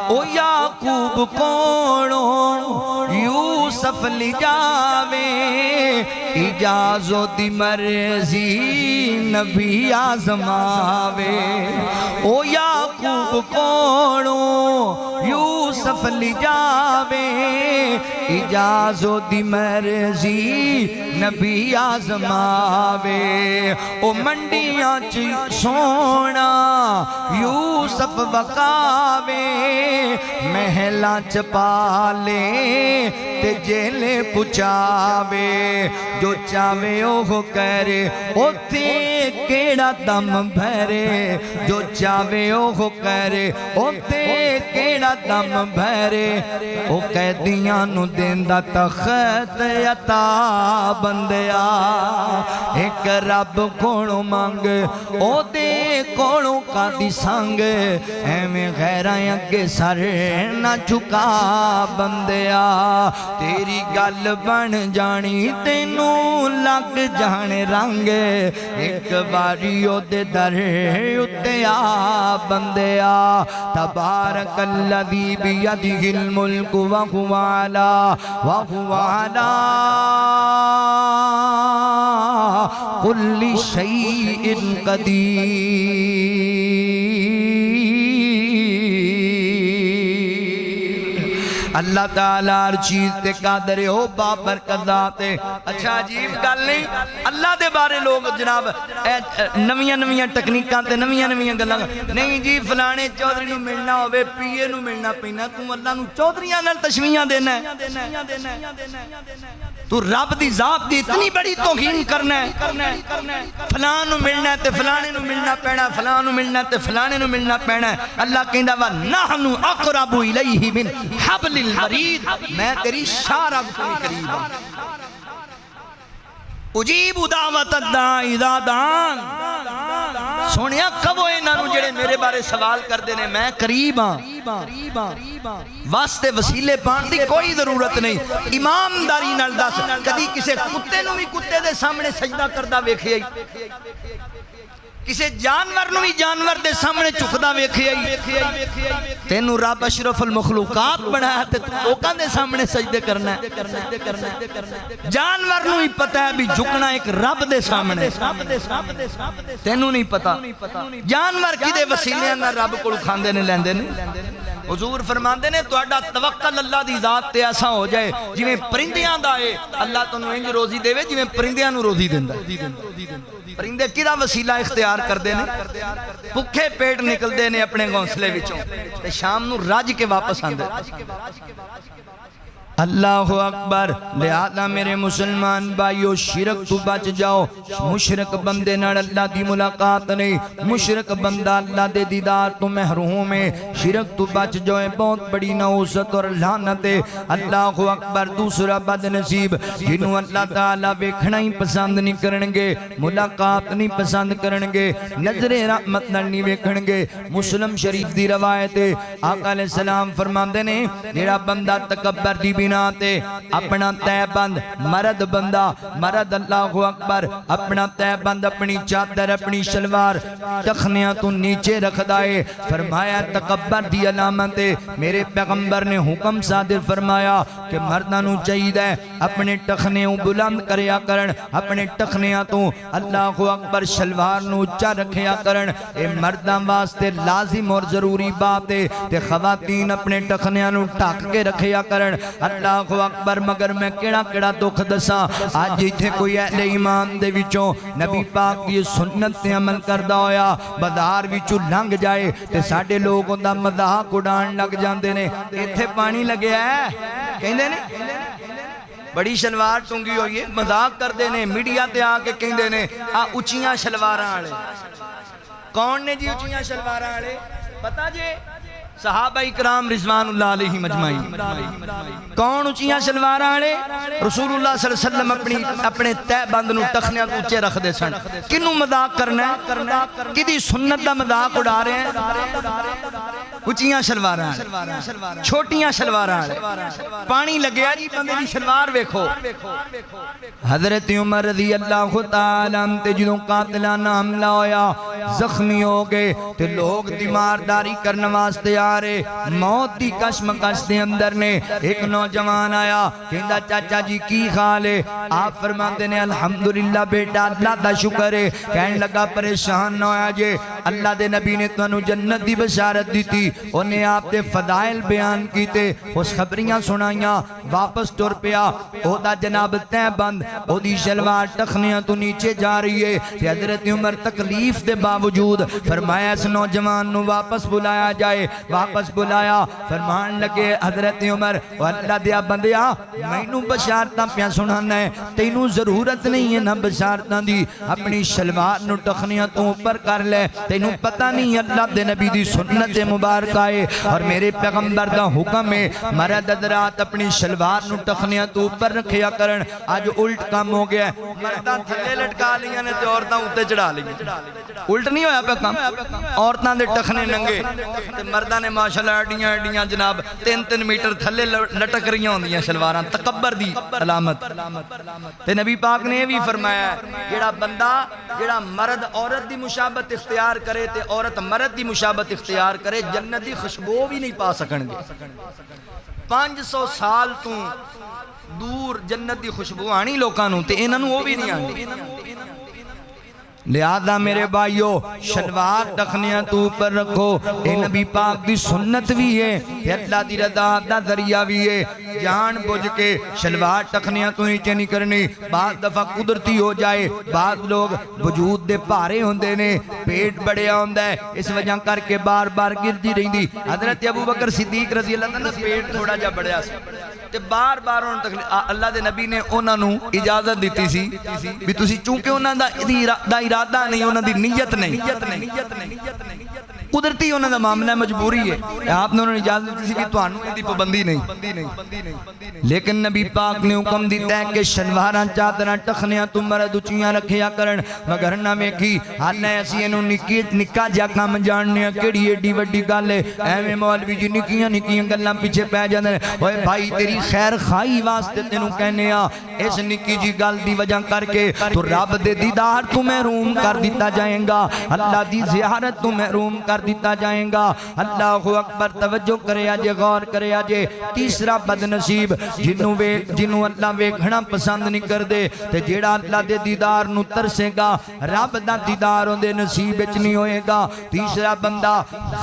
او یعقوب کولوں یوسف لی جاوے اجازو دی مرضی نبی آزماوے او یعقوب کولوں یوسف لی جاوے اجازو دی مرضی نبی آزماوے او منڈیاں چی سونا یوسف بقاوے محلاں چ پالے تے جیلے پچاوے جو چاوے اوہ کرے اوتے کیڑا دم بھرے جو چاوے اوہ کرے اوتے کیڑا دم بھرے او قیدیاں نو دیندہ تخت عطا بندیا ایک رب کولوں مانگ او دے کولوں کا دی سنگ ایویں غیراں اگے سر نہ جھکا بندیا تیری گل بن جانی تینوں لگ جانے رنگ ایک باری او دے در اتے آ بندیا تبارک الذی بیدہ الملک وہو علی کل شیء قدیر اللہ تعالیٰ ہر چیز تے قادر ہو بابرکت ذات ہے اچھا عجیب گل نہیں اللہ دے بارے لوگ جناب نویاں ٹیکنیکاں تے نویاں گلاں نہیں جی فلانے چودھری نو ملنا ہوئے پی اے نو ملنا پینا تو اللہ نو چودھریاں نال تشویحاں دینا ہے تو رب دی ذات دی اتنی بڑی توہین کرنا ہے فلان نو ملنا ہے تے فلانے نو ملنا پینا فلان نو ملنا ہے تے فلانے نو ملنا پینا ہے اللہ کہندا وا نحن اقرب الیہ من حبل الورید میں تیری شارب سے قریب ہوں اجیب دعوت الداعی اذا دعان سونیا کب ہوئے نانو جڑے میرے بارے سوال کر دینے میں قریب ہاں واسطے وسیلے پان دی کوئی ضرورت نہیں امامداری نال دس کدی کسے کتے نو بھی کتے دے سامنے سجدہ کردہ ویکھے کسے جانور نو بھی جانور دے سامنے چکدا ویکھیا ہی تینوں رب اشرف المخلوقات بنایا تے لوکاں دے سامنے سجدے کرنا ہے جانور نو ہی پتہ ہے بھی جھکنا ایک رب دے سامنے تینوں نہیں پتہ جانور کدے وسیلے نال رب کول کھاندے نے لیندے نے حضور فرماندے نے تہاڈا توکل اللہ دی ذات تے ایسا ہو جائے جویں پرندیاں دا ہے اللہ تانوں انج روزی دے جویں پرندیاں نو روزی دیندا پرندے کدا وسیلہ اختیار کردے نے بھکھے پیٹ نکلدے نے اپنے گھونسلے وچوں تے شام نو رج کے واپس آندے اللہ اکبر لہذا میرے مسلمان بھائیو شرک تو بچ جاؤ مشرک بندے نال اللہ دی ملاقات نہیں مشرک بندہ اللہ دے دیدار تو محروم ہے شرک تو بچ جاؤ بہت بڑی نوست اور لعنت ہے اللہ اکبر دوسرا بد نصیب جنہوں اللہ تعالیٰ ویکھنا ہی پسند نہیں کرنگے ملاقات نہیں پسند کرنگے نظر رحمت نہیں ویکھنگے مسلم شریف دی روایت ہے آقا علیہ السلام فرماندے نے جیڑا بندہ تکبر دی بنا تے اپنا تہ بند مرد بندہ مرد اللہ اکبر اپنا تہ بند اپنی چادر اپنی شلوار ٹخنیاں تو نیچے رکھ دائے فرمایا تکبر دی علامت ہے میرے پیغمبر نے حکم صادر فرمایا کہ مردانوں چاہیے اپنے ٹخنیوں بلند کریا کرن اپنے ٹخنیاں تو اللہ اکبر شلوار نو اچھا رکھیا کرن اے مردان واسطے لازم اور ضروری بات ہے تے خواتین اپنے ٹخنیاں نو ٹاک کے رکھیا کرن اللہ اکبر مگر میں کیڑا کیڑا دکھ دساں آج جیتھے کوئی اہل ایمان دے وچوں نبی پاک کی سنت تے عمل کردہ ہویا بازار وچوں لنگ جائے تے ساڈے لوگ اوندا مذاق اڑان لگ جاندے نے ایتھے پانی لگیا ہے کہندے نے بڑی شلوار ٹنگی ہوئی ہے مذاق کردے نے میڈیا تے آ کے کہندے نے آ اونچیاں شلواراں والے کون نے جی اونچیاں شلواراں والے پتہ جی صحابہ اکرام رضوان اللہ علیہ مجمعین کون اونچیاں شلواراں والے رسول اللہ صلی اللہ علیہ وسلم اپنے تہ بند نو ٹخنیاں کو اونچے رکھ دے سن کنوں مذاق کرنا ہے کدی سنت دا مذاق اڑا رہے ہیں اونچیاں شلواراں چھوٹیاں شلواراں پانی لگیا جی بندے دی شلوار ویکھو حضرت عمر رضی اللہ تعالیٰ عنہ تے جدوں قاتلانہ حملہ ہویا زخمی ہو گئے تے لوگ تیمارداری کرنے واسطے آ رہے موت دی کشمکش دے اندر نے ایک نوجوان آیا کہندا چاچا جی کی حال ہے آپ فرماتے نے الحمدللہ بیٹا اللہ دا شکر ہے کہنے لگا پریشان نہ ہویا جے اللہ دے نبی نے تانوں جنت دی بشارت دی تھی انہیں آپ دے فضائل بیان کیتے اس خبریاں سنائیاں واپس ٹر پیا او دا جناب تہ بند او دی شلوار ٹخنیاں تو نیچے جا رہی ہے کہ حضرت عمر تکلیف دے باوجود فرمایا اس نوجوان نو واپس بلایا جائے واپس بلایا فرمان لگے حضرت عمر اللہ دیا بندیا مینوں بشارتاں پیا سنانا ہے تینوں ضرورت نہیں ہے نہ بشارتاں دی اپنی شلوار نو ٹخنیاں تو اوپر کر لے تینوں پتہ نہیں اللہ دے نبی دی سنت مبارک آئے اور میرے پیغمبر دا حکم ہے مرد حضرات اپنی شلوار نو ٹخنیاں تو اوپر رکھیا کرن آج الٹ کام ہو گیا ہے مرداں تھلے لٹکا لیا نے تے عورتاں اوتے چڑھا لیا الٹ نہیں ہویا پہ کام عورتاں دے ٹخنے ننگے تے مرداں نے ماشاءاللہ ایڈیاں جناب 3 میٹر تھلے لٹک رہی ہوندیاں شلواراں تکبر دی علامت تے نبی پاک نے بھی فرمایا جیڑا بندہ جیڑا مرد عورت دی مشابہت اختیار کرے تے عورت مرد دی مشابہت اختیار کرے جنت دی خوشبو بھی نہیں پا سکن گے 500 سال تو دور جنت دی خوشبو آنی لوکاں نوں تے انہاں نوں وہ بھی نہیں آنی لہذا میرے بھائیو شلوار ٹخنیاں تو اوپر رکھو اے نبی پاک دی سنت بھی ہے یہ اللہ دی رضا دا ذریعہ بھی ہے جان بوجھ کے شلوار ٹخنیاں تو نیچے نہیں کرنی بعض دفعہ قدرتی ہو جائے بعض لوگ وجود دے پارے ہوندے نے پیٹ بڑیا ہوندہ ہے اس وجہ کر کے بار بار گرتی رہی دی حضرت ابو بکر صدیق رضی اللہ عنہ پیٹ تھوڑا جا بڑیا سی تے بار بار اللہ دے نبی نے انہاں نوں اجازت دیتی سی بھی تسی چونکہ انہاں دا ارادہ نہیں انہاں دی نیت نہیں قدرتی انہوں کا معاملہ مجبوری ہے، آپ نے انہوں نے اجازت دیتی سی کہ تانوں دی پابندی نہیں، لیکن نبی پاک نے حکم دیتا ہے کہ شلواراں چادراں ٹخنیاں تو مرد اچیاں رکھیا کرن، مگر نہ ویکھی حالے اسی اینوں نکا جا کام جاننے کیڑی ایڈی وڈی گل ہے، ایویں مولوی جی نکیاں نکیاں گلاں پیچھے پے جاندے نے، اوئے بھائی تیری خیر خائی واسطے تینوں کہنے آ، اس نکی جی گل دی وجہ کر کے تو رب دے دیدار تو محروم کر دیتا جائے گا، اللہ دی زیارت تو محروم کر دیتا جائے گا۔ اللہ اکبر، توجہ کرے آجے، غور کرے آجے۔ تیسرا بد نصیب جنہوں اللہ ویکھنا پسند نہیں کر دے تے جیڑا اللہ دے دیدار نو ترسے گا رب دا دیدار دے نصیب اچ نہیں ہوئے گا۔ تیسرا بندہ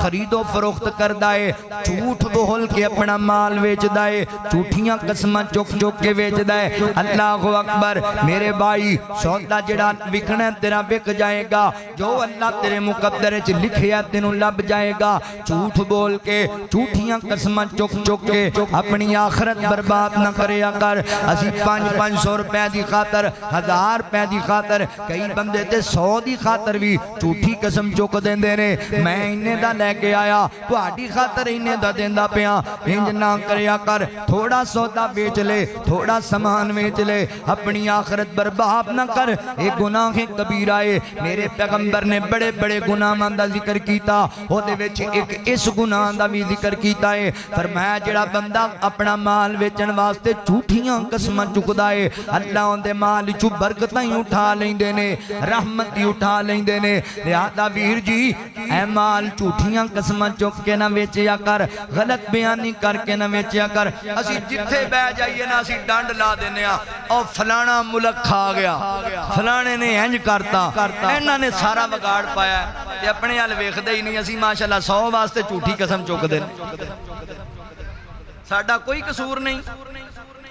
خرید و فروخت کر دائے، جھوٹ بول کے اپنا مال ویچ دائے، جھوٹیاں قسمہ چک چک کے ویچ دائے۔ اللہ اکبر، میرے بھائی سودا جڑا وکھنا تیرا وک جائے گا، جو اللہ تیرے مقدر چ لکھیا تینوں لب جائے گا۔ جھوٹ بول کے جھوٹیاں قسمہ چک چک کے اپنی آخرت برباد نہ کریا کر۔ اسی 500 روپے دی خاطر، 1000 روپے دی خاطر، کئی بندے تے 100 دی خاطر بھی جھوٹی قسم چک دیندے نے، میں انہیں دا لے کے آیا تہاڈی خاطر انہیں دا دیندا پیاں، انج نہ کریا کر۔ تھوڑا سودا بیچ لے، تھوڑا سامان بیچ لے، اپنی آخرت برباد نہ کر، ایک گناہ کبیرہ ہے۔ میرے پیغمبر نے بڑے بڑے گناہاں دا ذکر کیتا، او دے وچ ایک اس گناہ دا بھی ذکر کیتا ہے، فرمایا جڑا بندہ اپنا مال ویچن واسطے جھوٹیاں قسماں چکدا ہے، اللہ ان دے مال چوں برکتاں ہی اٹھا لیندے نے، رحمت ہی اٹھا لیندے نے۔ لہذا ویر جی اے مال جھوٹیاں قسماں چک کے نہ ویچیا کر، غلط بیانی کر کے نہ ویچیا کر۔ اسی جتھے بہ جائیے نا اسی ڈانڈ لا دینے ہاں، اور فلانا ملک کھا گیا، فلانے نے انج کرتا، انہاں نے سارا بگاڑ پایا ہے، تے اپنے حال ویکھدے ہی نہیں، اسی ماشاءاللہ 100 واسطے جھوٹی قسم چک دے، ساڈا کوئی قصور نہیں،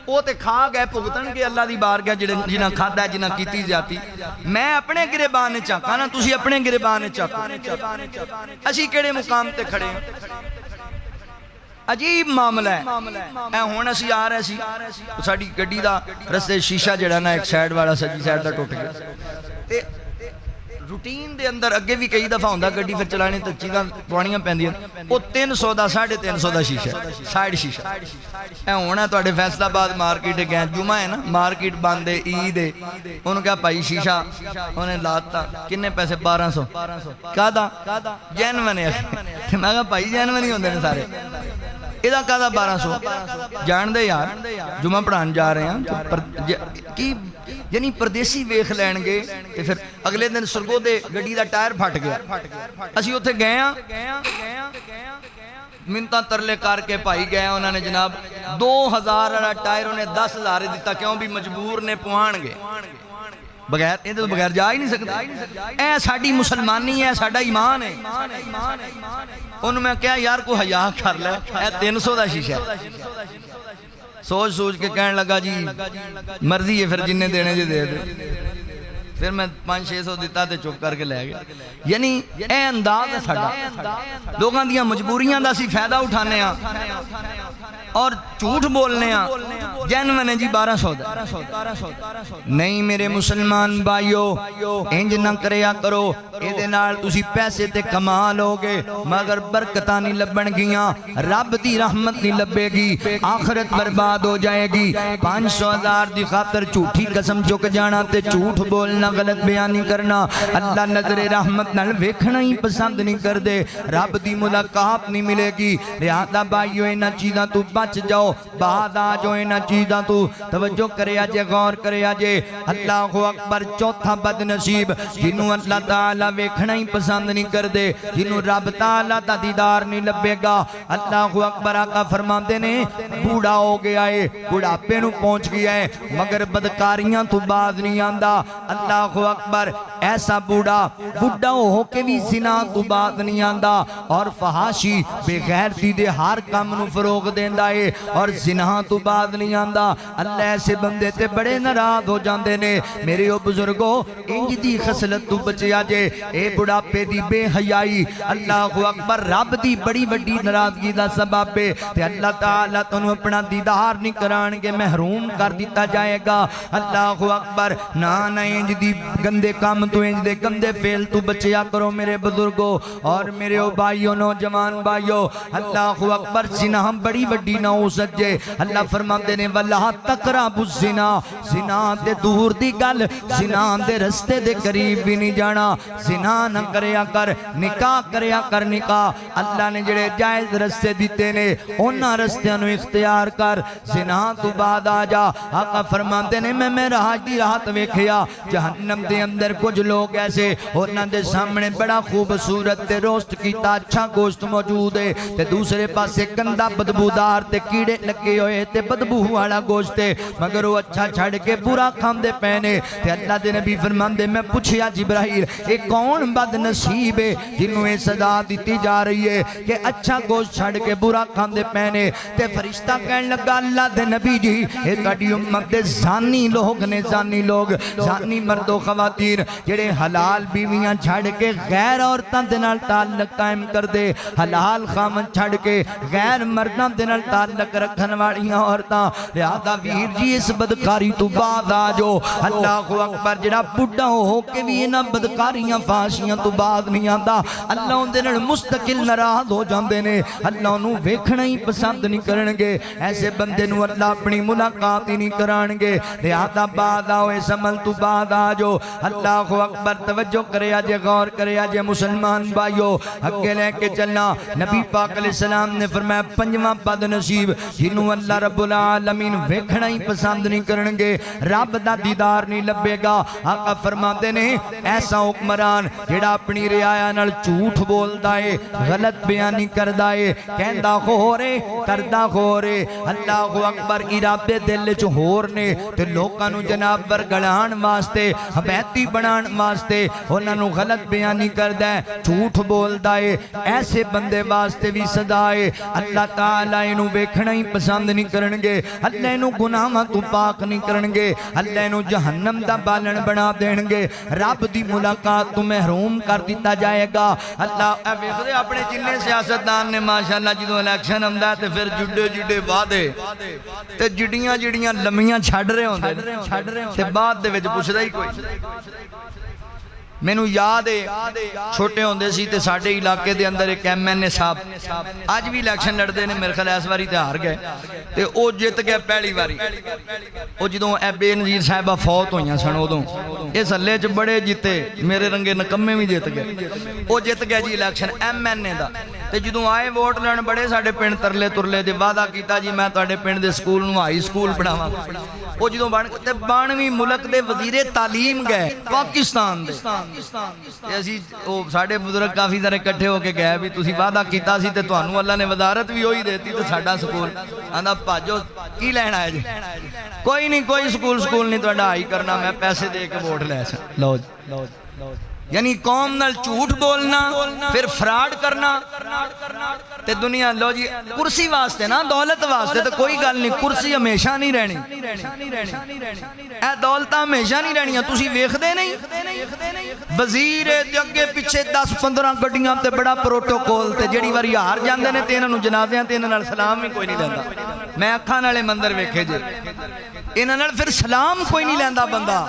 وہ تے کھا گئے بھگتن کے اللہ دی بارگاہ جنہاں کھادا ہے، جنہاں کیتی جاتی۔ میں اپنے گریبان چاکا نا، تسی اپنے گریبان چاکو، اسی کیڑے مقام تے کھڑے ہیں۔ عجیب معاملہ ہے، اے ہون اسی آ رہے سی، ساڑی گڈی دا رستے شیشہ جڑا نا ایک سائیڈ والا سجی سائیڈ دا ٹوٹ گیا، تے روٹین دے اندر اگے بھی کئی دفعہ ہوندہ گڈی پھر چلانے تک چیزاں پوانیاں پہندیاں، وہ 300 دا 350 دا شیشہ، سائیڈ شیشہ۔ اے ہونا تو اڈے فیصلہ بعد مارکیٹ گئے، جمعہ ہے نا، مارکیٹ باندے عید ہے، انہوں کہا پائی شیشہ انہیں لاتا، کنے پیسے 1200، کہا دا جینون ہے، میں کہا پائی جینون ہی ہوندے نے سارے، ادھا کہا دا 1200 جان دے یار، جمعہ پڑھان جا رہے ہیں، یعنی پردیسی ویخ لین گے، پھر اگلے دن سرگو دے گڑی دا ٹائر پھٹ گیا، اسی ہوتے گئے ہیں، منتہ ترلے کار کے پائی گئے ہیں، انہوں نے جناب 2000 ٹائر انہیں 10,000 دیتا، کیوں بھی مجبور نے پوان گے، بغیر یہ تو بغیر جا ہی نہیں سکتا۔ اے ساڑی مسلمانی ہے، ساڑا ایمان ہے، انہوں میں کہا یار کو حیاء کر لے، اے 300 دا شیشہ ہے، سوچ سوچ کے کہنے لگا جی مرضی ہے پھر جنہیں دینے جی دے دے، پھر میں 500-600 دیتا تے چپ کر کے لے گیا۔ یعنی اے انداز ہے ساڑا، لوگاں دیاں مجبوریاں دا سی فائدہ اٹھانے ہیں اور جھوٹ بولنے ہیں، جینون ہے جی 1200 دا، نہیں میرے مسلمان بھائیو انج نہ کریا کرو، ایدے نال تسی پیسے تے کمال ہوگے مگر برکتہ نہیں لبن گیاں، رب دی رحمت نہیں لبے گی، آخرت برباد ہو جائے گی۔ 500,000 دی خاطر جھوٹی قسم چک جانا تے جھوٹ بولنا، غلط بیانی کرنا، اللہ نظر رحمت نال ویکھنا ہی پسند نہیں کر دے، رب دی ملاقات نہیں ملے گی۔ لہذا بھائیو انہاں چیزاں تو بچ جاؤ، بعد آ جاؤ انہاں چیزاں تو، توجہ کرے آجے، غور کرے آجے۔ اللہ اکبر، چوتھا بد نصیب جنہوں اللہ تعالیٰ ویکھنا ہی پسند نہیں کر دے، جنہوں رب تعالیٰ دا دیدار نہیں لبے گا۔ اللہ اکبر، آقا فرماندے نے بوڑھا ہو گیا ہے، بوڑھاپے نو پہنچ گیا ہے مگر بدکاریاں تو باز نہیں آندا۔ اللہ اکبر، ایسا بوڑھا ہو کے بھی زنا تو باز نہیں آندا اور فحاشی بے غیرتی دے ہر کام نو فروغ دیندا ہے اور زنا تو باز نہیں آندا۔ اللہ ایسے بندے تے بڑے ناراض ہو جاندے نے۔ میرے او بزرگو انج دی خصلت تو بچیا جے، اے بڑھاپے دی بے حیائی اللہ اکبر رب دی بڑی وڈی ناراضگی دا سبب ہے، تے اللہ تعالیٰ تنوں اپنا دیدار نہیں کران گے، محروم کر دیتا جائے گا۔ اللہ اکبر، نہ انج دی گندے کام تو انج دے گندے فعل تو بچیا کرو میرے بزرگوں اور میرے بھائیوں نوجوان بھائیوں اللہ اکبر زنا بڑی وڈی نہ ہو سجے اللہ فرماندے نے ولا تقربوا الزنا زنا دے دور دی گل زنا دے رستے دے قریب بھی نہیں جانا زنا نہ کریا کر نکاح کریا کر نکاح اللہ نے جڑے جائز رستے دیتے نے انہاں رستیاں نو اختیار کر زنا تو بعد آ جا آقا فرماندے نے میں راہ دی رات ویکھیا جہنم دے اندر کچھ لوگ ایسے انہاں دے سامنے بڑا خوبصورت تے روسٹ کیتا اچھا گوشت موجود ہے تے دوسرے پاسے گندا بدبودار تے کیڑے لگے ہوئے تے بدبو والا گوشت ہے مگر وہ اچھا چھڑ کے برا کھاندے پینے تے اللہ دے نبی فرماندے میں پوچھیا جبرائیل اے کون بد نصیب ہے جنوں یہ سزا دیتی جا رہی ہے کہ اچھا گوشت چھڑ کے برا کھاندے پینے تے فرشتہ کہنے لگا اللہ دے نبی جی اے تہاڈی امت دے زانی لوگ نے زانی لوگ زانی مرد و خواتین جڑے حلال بیویاں چھڑ کے غیر عورتاں دے نال تعلق قائم کر دے حلال خامن چھڑ کے غیر مرداں دے نال تعلق رکھن والیاں عورتاں لہذا ویر جی اس بدکاری تو بعد آ جو اللہ اکبر جڑا بڈھا ہو کے بھی انہاں بدکاریاں فحاشیاں تو بعد نہیں آندا اللہ ان دے نال مستقل ناراض ہو جاندے نے اللہ انہوں ویکھنا ہی پسند نہیں کرن گے ایسے بندے نو اللہ اپنی ملاقات ہی نہیں کران گے لہذا بعد آؤ اس عمل تو بعد آ جو اللہ اکبر توجہ کرے آجے غور کرے آجے مسلمان بھائیو اگے لے کے چلنا نبی پاک علیہ السلام نے فرمایا پنجواں بد نصیب جنہوں اللہ رب العالمین ویکھنا ہی پسند نہیں کرن گے رب دا دیدار نہیں لبے گا آقا فرماتے نے ایسا حکمران جڑا اپنی رعایا نال جھوٹ بولدا ہے غلط بیانی کردا ہے کہندا خورے کردا خورے اللہ اکبر ارادے دل وچ ہور نے تے لوکاں نو جناب ورگڑان واسطے حمیتی بنان واسطے انہاں نو غلط بیانی کردا ہے جھوٹ بولدا ہے ایسے بندے واسطے بھی سزا ہے اللہ تعالیٰ انہوں ویکھنا ہی پسند نہیں کرنگے اللہ انہوں گناہاں تو پاک نہیں کرنگے اللہ انہوں جہنم دا بالن بنا دینگے رب دی ملاقات تو محروم کر دیتا جائے گا اللہ ویکھدے اپنے جننے سیاستدان نے ماشاءاللہ جدوں الیکشن ہوندا تے پھر جڑے جڑے وعدے تے جڑیاں جڑیاں لمیاں چھڈ رہے ہوندے تے بعد دے وچ پوچھدا ہی کوئی میں نو یاد ہے چھوٹے ہوندے سی تے ساڑھے علاقے دے اندر ایک ایم این اے صاحب آج بھی الیکشن لڑدے نے میرے خیال اس واری تے ہار گئے تے او جیت گئے پہلی واری او جدوں اے بے نظیر صاحبہ فوت ہویاں سن ادوں اس حلے چ بڑے جیتے میرے رنگے نکمے بھی جیت گئے او جیت گئے جی الیکشن ایم این اے دا تے جدوں آئے ووٹ لین بڑے ساڈے پنڈ ترلے ترلے دے وعدہ کیتا جی میں تواڈے پنڈ دے سکول نو ہائی سکول پڑھاواں او جدوں بانویں ملک دے وزیر تعلیم گئے پاکستان دے ایسی ساڑھے بزرگ کافی سارے کٹھے ہو کے گئے بھی تُسی وعدہ کیتا سی تے توانو اللہ نے وزارت بھی ہوئی دیتی تو ساڑھا سکول آندھا پاجو کی لینا ہے جی کوئی نہیں کوئی سکول نہیں تو اڈائی کرنا میں پیسے دے کے ووٹ لے سا لو یعنی قوم نال جھوٹ بولنا پھر فراڈ کرنا تے دنیا لو جی کرسی واسطے نا دولت واسطے تو کوئی گل نہیں کرسی ہمیشہ نہیں رہنی اے دولتہ ہمیشہ نہیں رہنی تُسی ویکھ دے نہیں وزیر اگے پیچھے 10-15 گڈیاں تے بڑا پروٹوکول تے جڑی واری ہار جاندے نے تے انہاں نو جنازیاں تے انہاں نال سلام ہی کوئی نہیں لیندا میں اکھاں نالے مندر ویکھے جے انہاں نال پھر سلام کوئی نہیں لیندا بندہ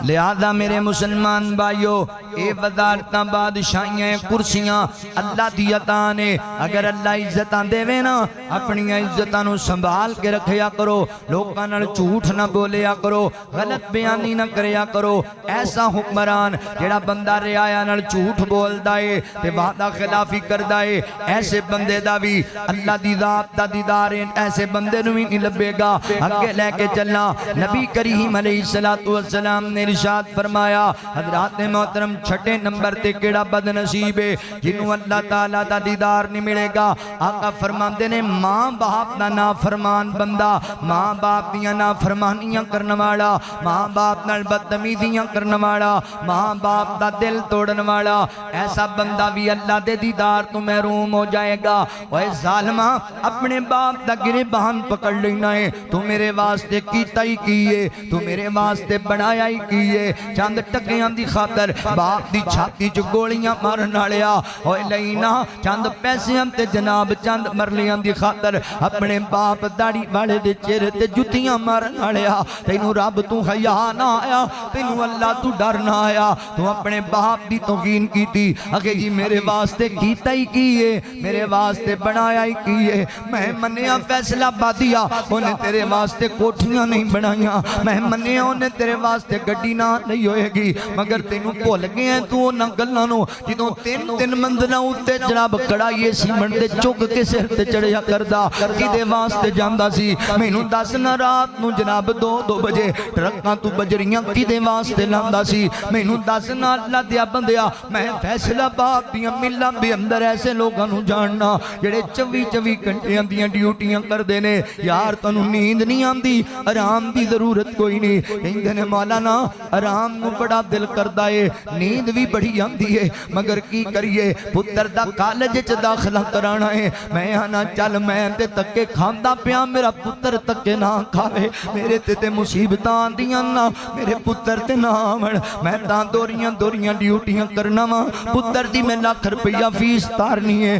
لہذا میرے مسلمان بھائیو اے وزارتاں بادشاہیاں کرسیاں اللہ دی عطا نے اگر اللہ عزتاں دے وے نا اپنی عزتاں نو سنبھال کے رکھیا کرو لوکاں نال جھوٹ نہ بولیا کرو غلط بیانی نہ کریا کرو ایسا حکمران جڑا بندہ رعایا نال جھوٹ بولدا ہے تے وعدہ خلافی کردا ہے ایسے بندے دا بھی اللہ دی ذات دا دیدار ایسے بندے نو نہیں لبے گا اگے لے کے چلنا نبی کریم علیہ السلام نے ارشاد فرمایا حضرات محترم چھٹے نمبر تے کیڑا بد نصیب ہے جنہوں اللہ تعالیٰ دا دیدار نہیں ملے گا آقا فرماندے نے ماں باپ دا نافرمان بندہ ماں باپ دیاں نافرمانیاں کرنے والا ماں باپ نال بدتمیزیاں کرنے والا ماں باپ دا دل توڑنے والا ایسا بندہ بھی اللہ دے دیدار تو محروم ہو جائے گا اوے ظالمہ اپنے باپ دا گریبان پکڑ لینا ہے تو میرے واسطے کیتا ہی کیے تو میرے واسطے بنایا ہی کیے چاند ٹکیاں دی خاطر باپ باپ دی چھاتی چ گولیاں مارن والیا ہوئے لینا چند پیسیاں تے جناب چند مرلیاں دی خاطر اپنے باپ داڑی والے دے چہرے تے جتیاں مارن والیا تینوں رب تو حیا نہ آیا تینوں اللہ تو ڈر نہ آیا تو اپنے باپ دی توہین کیتی اگے جی میرے واسطے کیتا ہی کیے میرے واسطے بنایا ہی کیے میں منیا فیصلہ بادیا انہیں تیرے واسطے کوٹھیاں نہیں بنائیاں میں منیا انہیں تیرے واسطے گڈی نہ نہیں ہوئے گی مگر تینوں بھول گئے ہیں تو نہ گلانو جدوں تین مندنا اتے جناب کڑائیے سیمنٹ دے چک کے سر تے چڑھیا کردہ کدے واسطے جاندہ سی مینوں دس نہ رات نو جناب دو بجے ٹرکاں تو بجریاں کدے واسطے لاندہ سی مینوں دس نہ اللہ دیا بندیا میں فیصلہ باپ دیا ملہ بھی اندر ایسے لوگاں نو جاننا جڑے 24 گھنٹیاں دیاں ڈیوٹیاں کر دینے یار تنو نیند نہیں آندی آرام دی ضرورت کوئی نہیں کہیں نے مولانا آرام نو بڑا دل کردہ ہے نیند بھی بڑی آندی ہے مگر کی کریے پتر دا کالج چ داخلہ کرانا ہے میں آنا چل میں تے تکے کھاندہ پیا میرا پتر تکے نہ کھاوے میرے تے مصیبتاں آندیاں نہ میرے پتر تے نہ آمن میں تاں دوریاں ڈیوٹیاں کرنا ماں پتر دی میں لاکھ روپیہ فیس تارنی ہے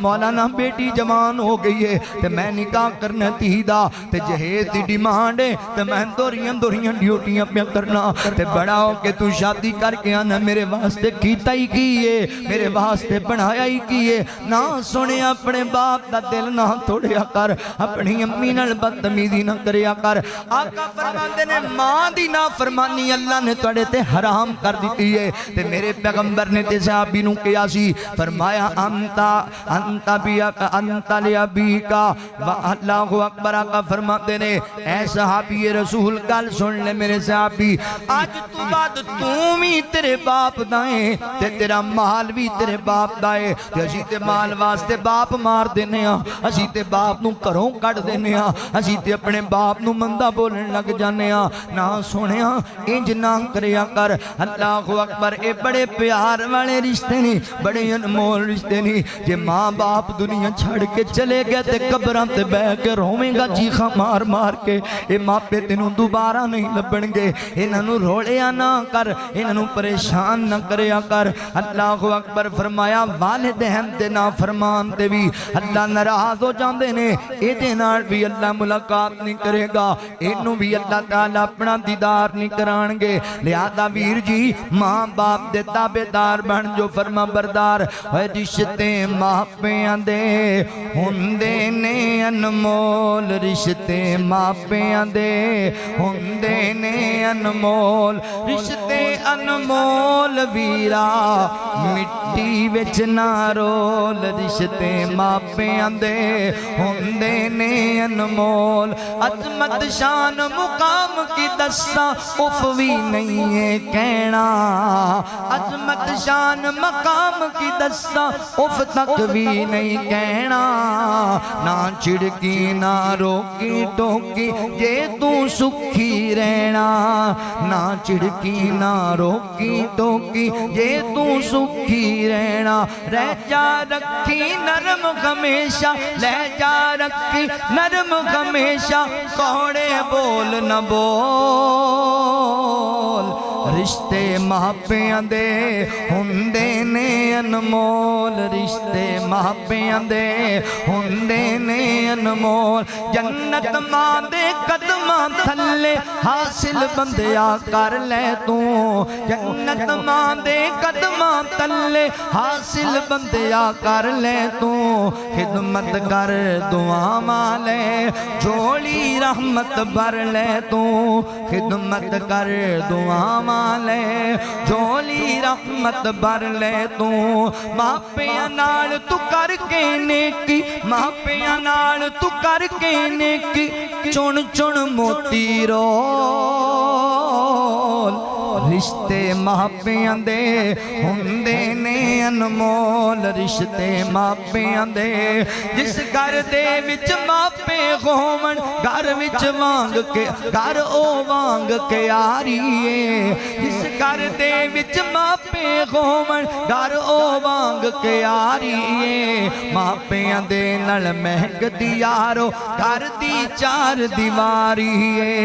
مولانا بیٹی جوان ہو گئی ہے تے میں نکاح کرنا تیدہ تے جہیز دی ڈیمانڈ ہے تے میں دوریاں ڈیوٹیاں پہ کرنا تے بڑا ہو کہ تو شادی کر کے آنا میرے واسطے کیتا ہی کیے میرے واسطے بنایا ہی کیے نہ سنے اپنے باپ دا دل نہ توڑیا کر اپنی امی نال بدتمیزی نہ کریا کر آقا فرماندے نے ماں دی نافرمانی اللہ نے توڑے تے حرام کر دیتی ہے تے میرے پیغمبر نے تے صحابی نو کیا سی فرمایا انتا لیا بی کا اللہ اکبر آقا فرماتے نے اے صحابی رسول گل سن لے میرے صحابی آج تو بعد تُومی تیرے باپ دائیں تے تیرا مال بھی تیرے باپ دائیں تے اسی تے مال واسطے باپ مار دینے ہاں اسی تے باپ نو کروں کٹ دینے ہاں اسی تے اپنے باپ نو مندہ بولن لگ جانے ہاں نہ سونے ہاں انج نہ کریا کر اللہ اکبر اے بڑے پیار والے رشتے نہیں بڑے انمول رشتے نہیں جے ماں باپ دنیا چھڑ کے چلے گئے تے قبران تے بہ کے رویں گا چیخا مار کے اے ماں پہ تینوں دوبارہ نہیں لبن گے انہوں روڑیا نہ کر انہوں پریشان نہ کریا کر اللہ اکبر فرمایا والدین تے نا فرمان تے بھی اللہ ناراض ہو جاندے نے اے دے نال بھی اللہ ملاقات نہیں کرے گا انہوں بھی اللہ تعالیٰ اپنا دیدار نہیں کران گے لہذا ویر جی ماں باپ دے تابعدار بن جو فرما بردار اے رشتے ماں پیاں دے ہوندے نے انمول رشتے ماں پیاں دے ہوندے نے انمول رشتے انمول ویرا مٹی وچ نہ رول رشتے ماں پیاں دے ہوندے نے انمول عظمت شان مقام کی دساں اف بھی نہیں ہے کہنا عظمت شان مقام کی دساں اف تک بھی نہیں کہنا نہ چڑکی نہ روکی ٹوکی یہ تو سکھی رہنا نہ چڑکی نہ روکی ٹوکی یہ تو سکھی رہنا رہ جا رکھی نرم ہمیشہ رہ جا رکھی نرم ہمیشہ کوڑے بول نہ بول رشتے ماں پیاں دے ہوندے نے انمول رشتے ماں پیاں دے ہوندے نے انمول جنت ماں دے قدماں تھلے حاصل بندیا کر لے تو جنت ماں دے قدماں تھلے حاصل بندیا کر لے تو خدمت کر دعا مالے جھولی رحمت بھر لے تو خدمت کر دعا مالے جھولی رحمت بھر لے تو ماں پیاں نال تو کر کے نیکی ماں پیاں نال تو کر کے نیکی چن چن موتی رول رشتے ماں پیاں دے ہوندے نے انمول رشتے ماں پیاں دے جس گھر دے وچ ماں پے ہوون گھر وچ وانگ کے گھر او وانگ کے آریے جس گھر دے وچ ماں پے ہوون گھر او وانگ کے آ رہی ہے ماپیاں دے نال مہنگدی یارو گھر دی چار دیواری ہے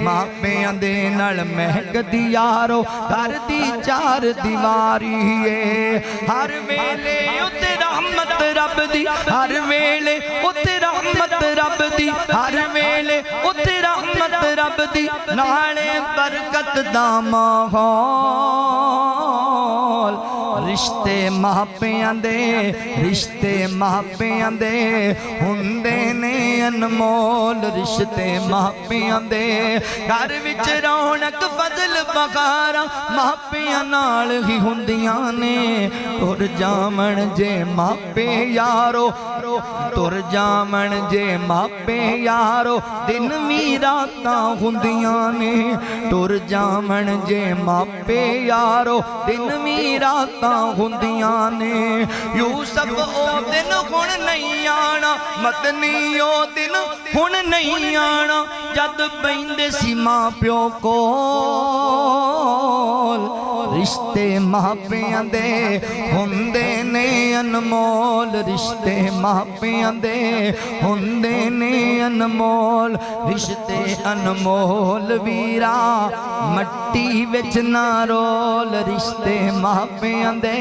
ماپیاں دے نال مہنگدی یارو گھر دی چار دیواری ہے ہر ویلے اتے رحمت رب دی ہر ویلے اتے رحمت رب دی ہر ویلے اتے رحمت رب دی نالے برکت دا ماحول رشتے ماپیاں دے ہوندے نے انمول رشتے ماپیاں دے گھر وچ رونق فضل بغارا ماپیاں نال ہی ہوندیاں نے تر جامن جے ماپے یارو تر جامن جے ماپے یارو دن وی راتاں ہوندیاں نے تر جامن جے ماپے یارو دن وی راتاں ہوندیاں نے یوسف او دن ہن نہیں آنا مدنی او دن ہن نہیں آنا جد بیندے سی ماں پیو کول رشتے ماپیاں دے ہوندے نے انمول رشتے ماپیاں دے ہوندے نے انمول رشتے انمول ویرا مٹی وچ نہ رول رشتے ماپیاں دے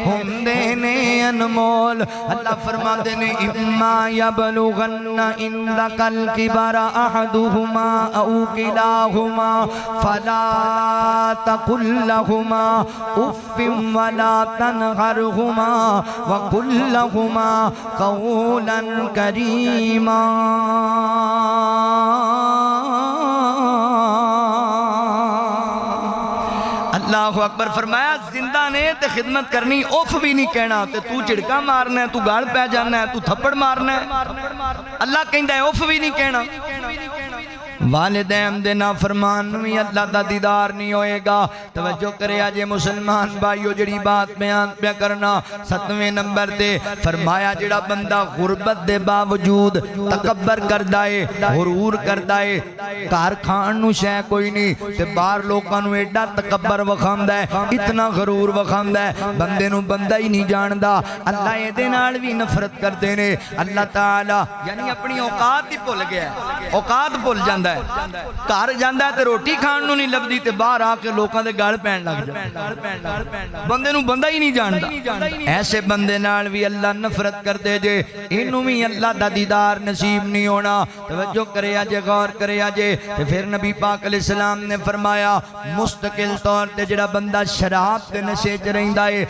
ہوندے نے انمول اللہ فرماندے نے اما یبلغن عندک الکبر احدہما او کلاہما فلا تقل لہما اف ولا تنہرہما وقل لہما قولا کریما اللہ اکبر فرمایا زندہ نے تے خدمت کرنی اوف بھی نہیں کہنا تے تو چڑکا مارنا ہے تو گال پہ جانا ہے تو تھپڑ مارنا ہے اللہ کہندہ ہے اوف بھی نہیں کہنا والدین دے نافرمان بھی اللہ دا دیدار نہیں ہوئے گا توجہ کرے آجے مسلمان بھائیو جڑی بات بیان پہ کرنا 7ویں نمبر دے فرمایا جڑا بندہ غربت دے باوجود تکبر کردائے غرور کردائے کار کھان نو شے کوئی نہیں تے بار لوکاں نو ایڈا تکبر وکھامدا ہے اتنا غرور وکھامدا ہے بندے نو بندہ ہی نہیں جاندا اللہ اے دے نال بھی نفرت کردے نے اللہ تعالی یعنی اپنی اوقات ہی بھول گیا اوقات بھول جاندا ہے کار جاندہ ہے تے روٹی کھان نو نہیں لبدی تے باہر آ کے لوکاں دے گال پین لگ جائے بندے نو بندہ ہی نہیں جاندا ایسے بندے نال بھی اللہ نفرت کر دے جے انہوں بھی اللہ دا دیدار نصیب نہیں ہونا توجہ کرے آجے غور کرے آجے تے پھر نبی پاک علیہ السلام نے فرمایا مستقل طور تے جڑا بندہ شراب تے نشے چ رہندا ہے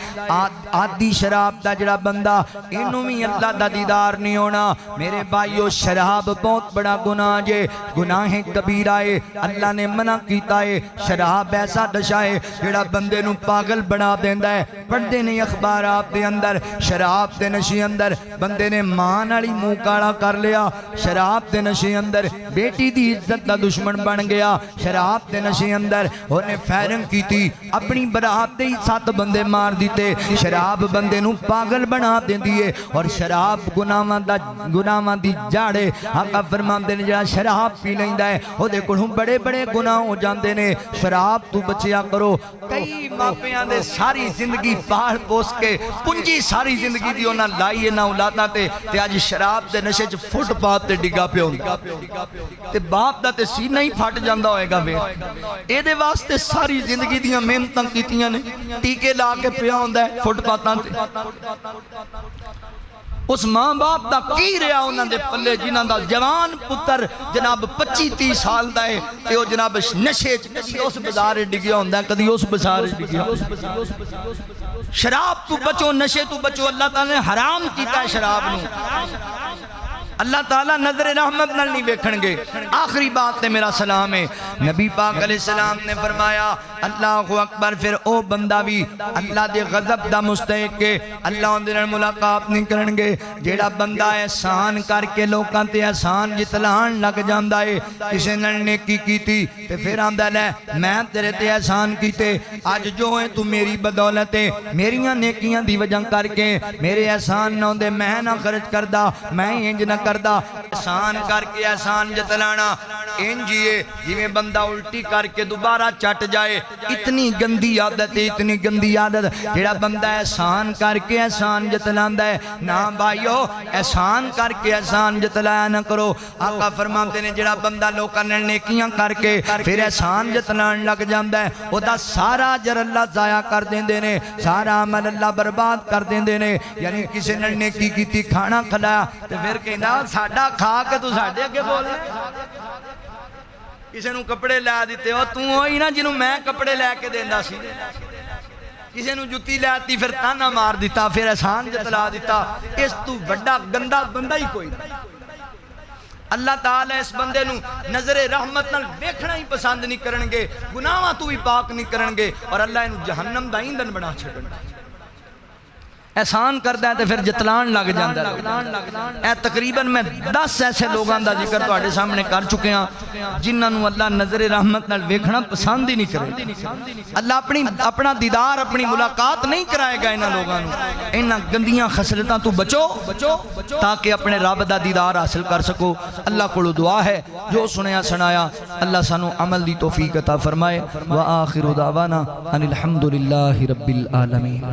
آدھی شراب دا جڑا بندہ انہوں بھی اللہ دا دیدار نہیں ہونا میرے بھائیو شراب بہت بڑا گناہ جے گناہ کبیرہ ہے اللہ نے منع کیتا ہے شراب ایسا نشہ ہے جڑا بندے نو پاگل بنا دیندا ہے پڑھدے نہیں اخبارات دے اندر شراب دے نشے اندر بندے نے ماں نالی منہ کالا کر لیا شراب دے نشے اندر بیٹی دی عزت دا دشمن بن گیا شراب دے نشے اندر انہیں فیرنگ کی تھی اپنی برات دے ہی 7 بندے مار دیتے شراب بندے نو پاگل بنا دیندی ہے اور شراب گناہاں دی جاڑے آقا فرماندے نے جڑا شراب پی لیندا ہے او دے کولوں بڑے بڑے گناہ ہو جاندے نے شراب تو بچیا کرو کئی ماپیاں دے ساری زندگی پال پوس کے پونجی ساری زندگی دی انہاں لائی نہ اولاداں تے اج شراب دے نشے چ فٹ پات تے ڈگا پیا ہوندا تے باپ دا تے سینہ ہی پھٹ جاندا ہوئے گا وے اے دے واسطے ساری زندگی دیاں محنتاں کیتیاں نے ٹیکے لا کے پیا ہوندا ہے فٹ پاتاں تے اس ماں باپ دا کی رہا انہاں دے پلے جنہاں دا جوان پتر جناب 25-30 سال دا ہے تے او جناب نشے کدی اس بازار ڈگیا ہوندا ہے کدی اس بازار ڈگیا شراب تو بچو نشے تو بچو اللہ تعالی نے حرام کیتا ہے شراب نو اللہ تعالیٰ نظر رحمت نال نہیں بیکھن گے آخری بات تے میرا سلام ہے نبی پاک علیہ السلام نے فرمایا اللہ اکبر پھر او بندہ بھی اللہ دے غضب دا مستحق کے اللہ ان دے نال ملاقات نہیں کرن گے جیڑا بندہ احسان کر کے لوکاں تے احسان جتلان لگ جاندا ہے کسے نال نیکی کیتی تے پھر آندا لے میں تیرے تے احسان کیتے اج جو ہے تو میری بدولت ہے میریاں نیکیاں دی وجہ کر کے میرے احسان نہ ہوندے میں نہ خرچ کردا میں انج نہ کردہ احسان کر کے احسان جتلانا انجیے جویں بندہ الٹی کر کے دوبارہ چٹ جائے. اتنی گندی عادت ہے, اتنی گندی عادت. جڑا بندہ احسان کر کے احسان جتلاندا ہے, نا بھائیو احسان کر کے احسان جتلایا نہ کرو. آقا فرماتے نے جڑا بندہ لوکاں نال نیکیاں کر کے پھر احسان جتلان لگ جاندا ہے, او دا سارا اجر اللہ ضائع کر دیندے نے, سارا عمل اللہ برباد کر دیندے نے. یعنی کسی نے نیکی کیتی, کھانا کھلایا تے پھر کہندا ساڈا کھا کے تو ساڈے اگے بول. کسی نو کپڑے لے دیتے ہو, تو ہوئی نا جنوں میں کپڑے لے کے دیندا سی. کسی نو جُتی لے آتی پھر تانا مار دیتا, پھر احسان جتلا دیتا. اس تو بڑا گندا بندہ ہی کوئی نہیں. اللہ تعالیٰ اس بندے نو نظر رحمت نال ویکھنا ہی پسند نہیں کرنگے, گناہاں تو بھی پاک نہیں کرنگے, اور اللہ انو جہنم دا ایندھن بنا چھڑن. احسان کردہ ہے تو پھر جتلان لگ جاندہ ہے. اے تقریباً میں 10 ایسے لوگاں دا ذکر تو آڑے سامنے کر چکے ہیں جنہاں نو اللہ نظر رحمت نال ویکھنا پسند ہی نہیں کرے. اللہ اپنا دیدار, اپنی ملاقات نہیں کرائے گا انہاں لوگاں نو. انہاں گندیاں خصلتاں تو بچو تاکہ اپنے رب دا دیدار حاصل کر سکو. اللہ کو دعا ہے جو سنیا سنایا اللہ سانو عمل دی توفیق عطا فرمائے. وآخر دعوانا ان الحمدللہ رب العالمین.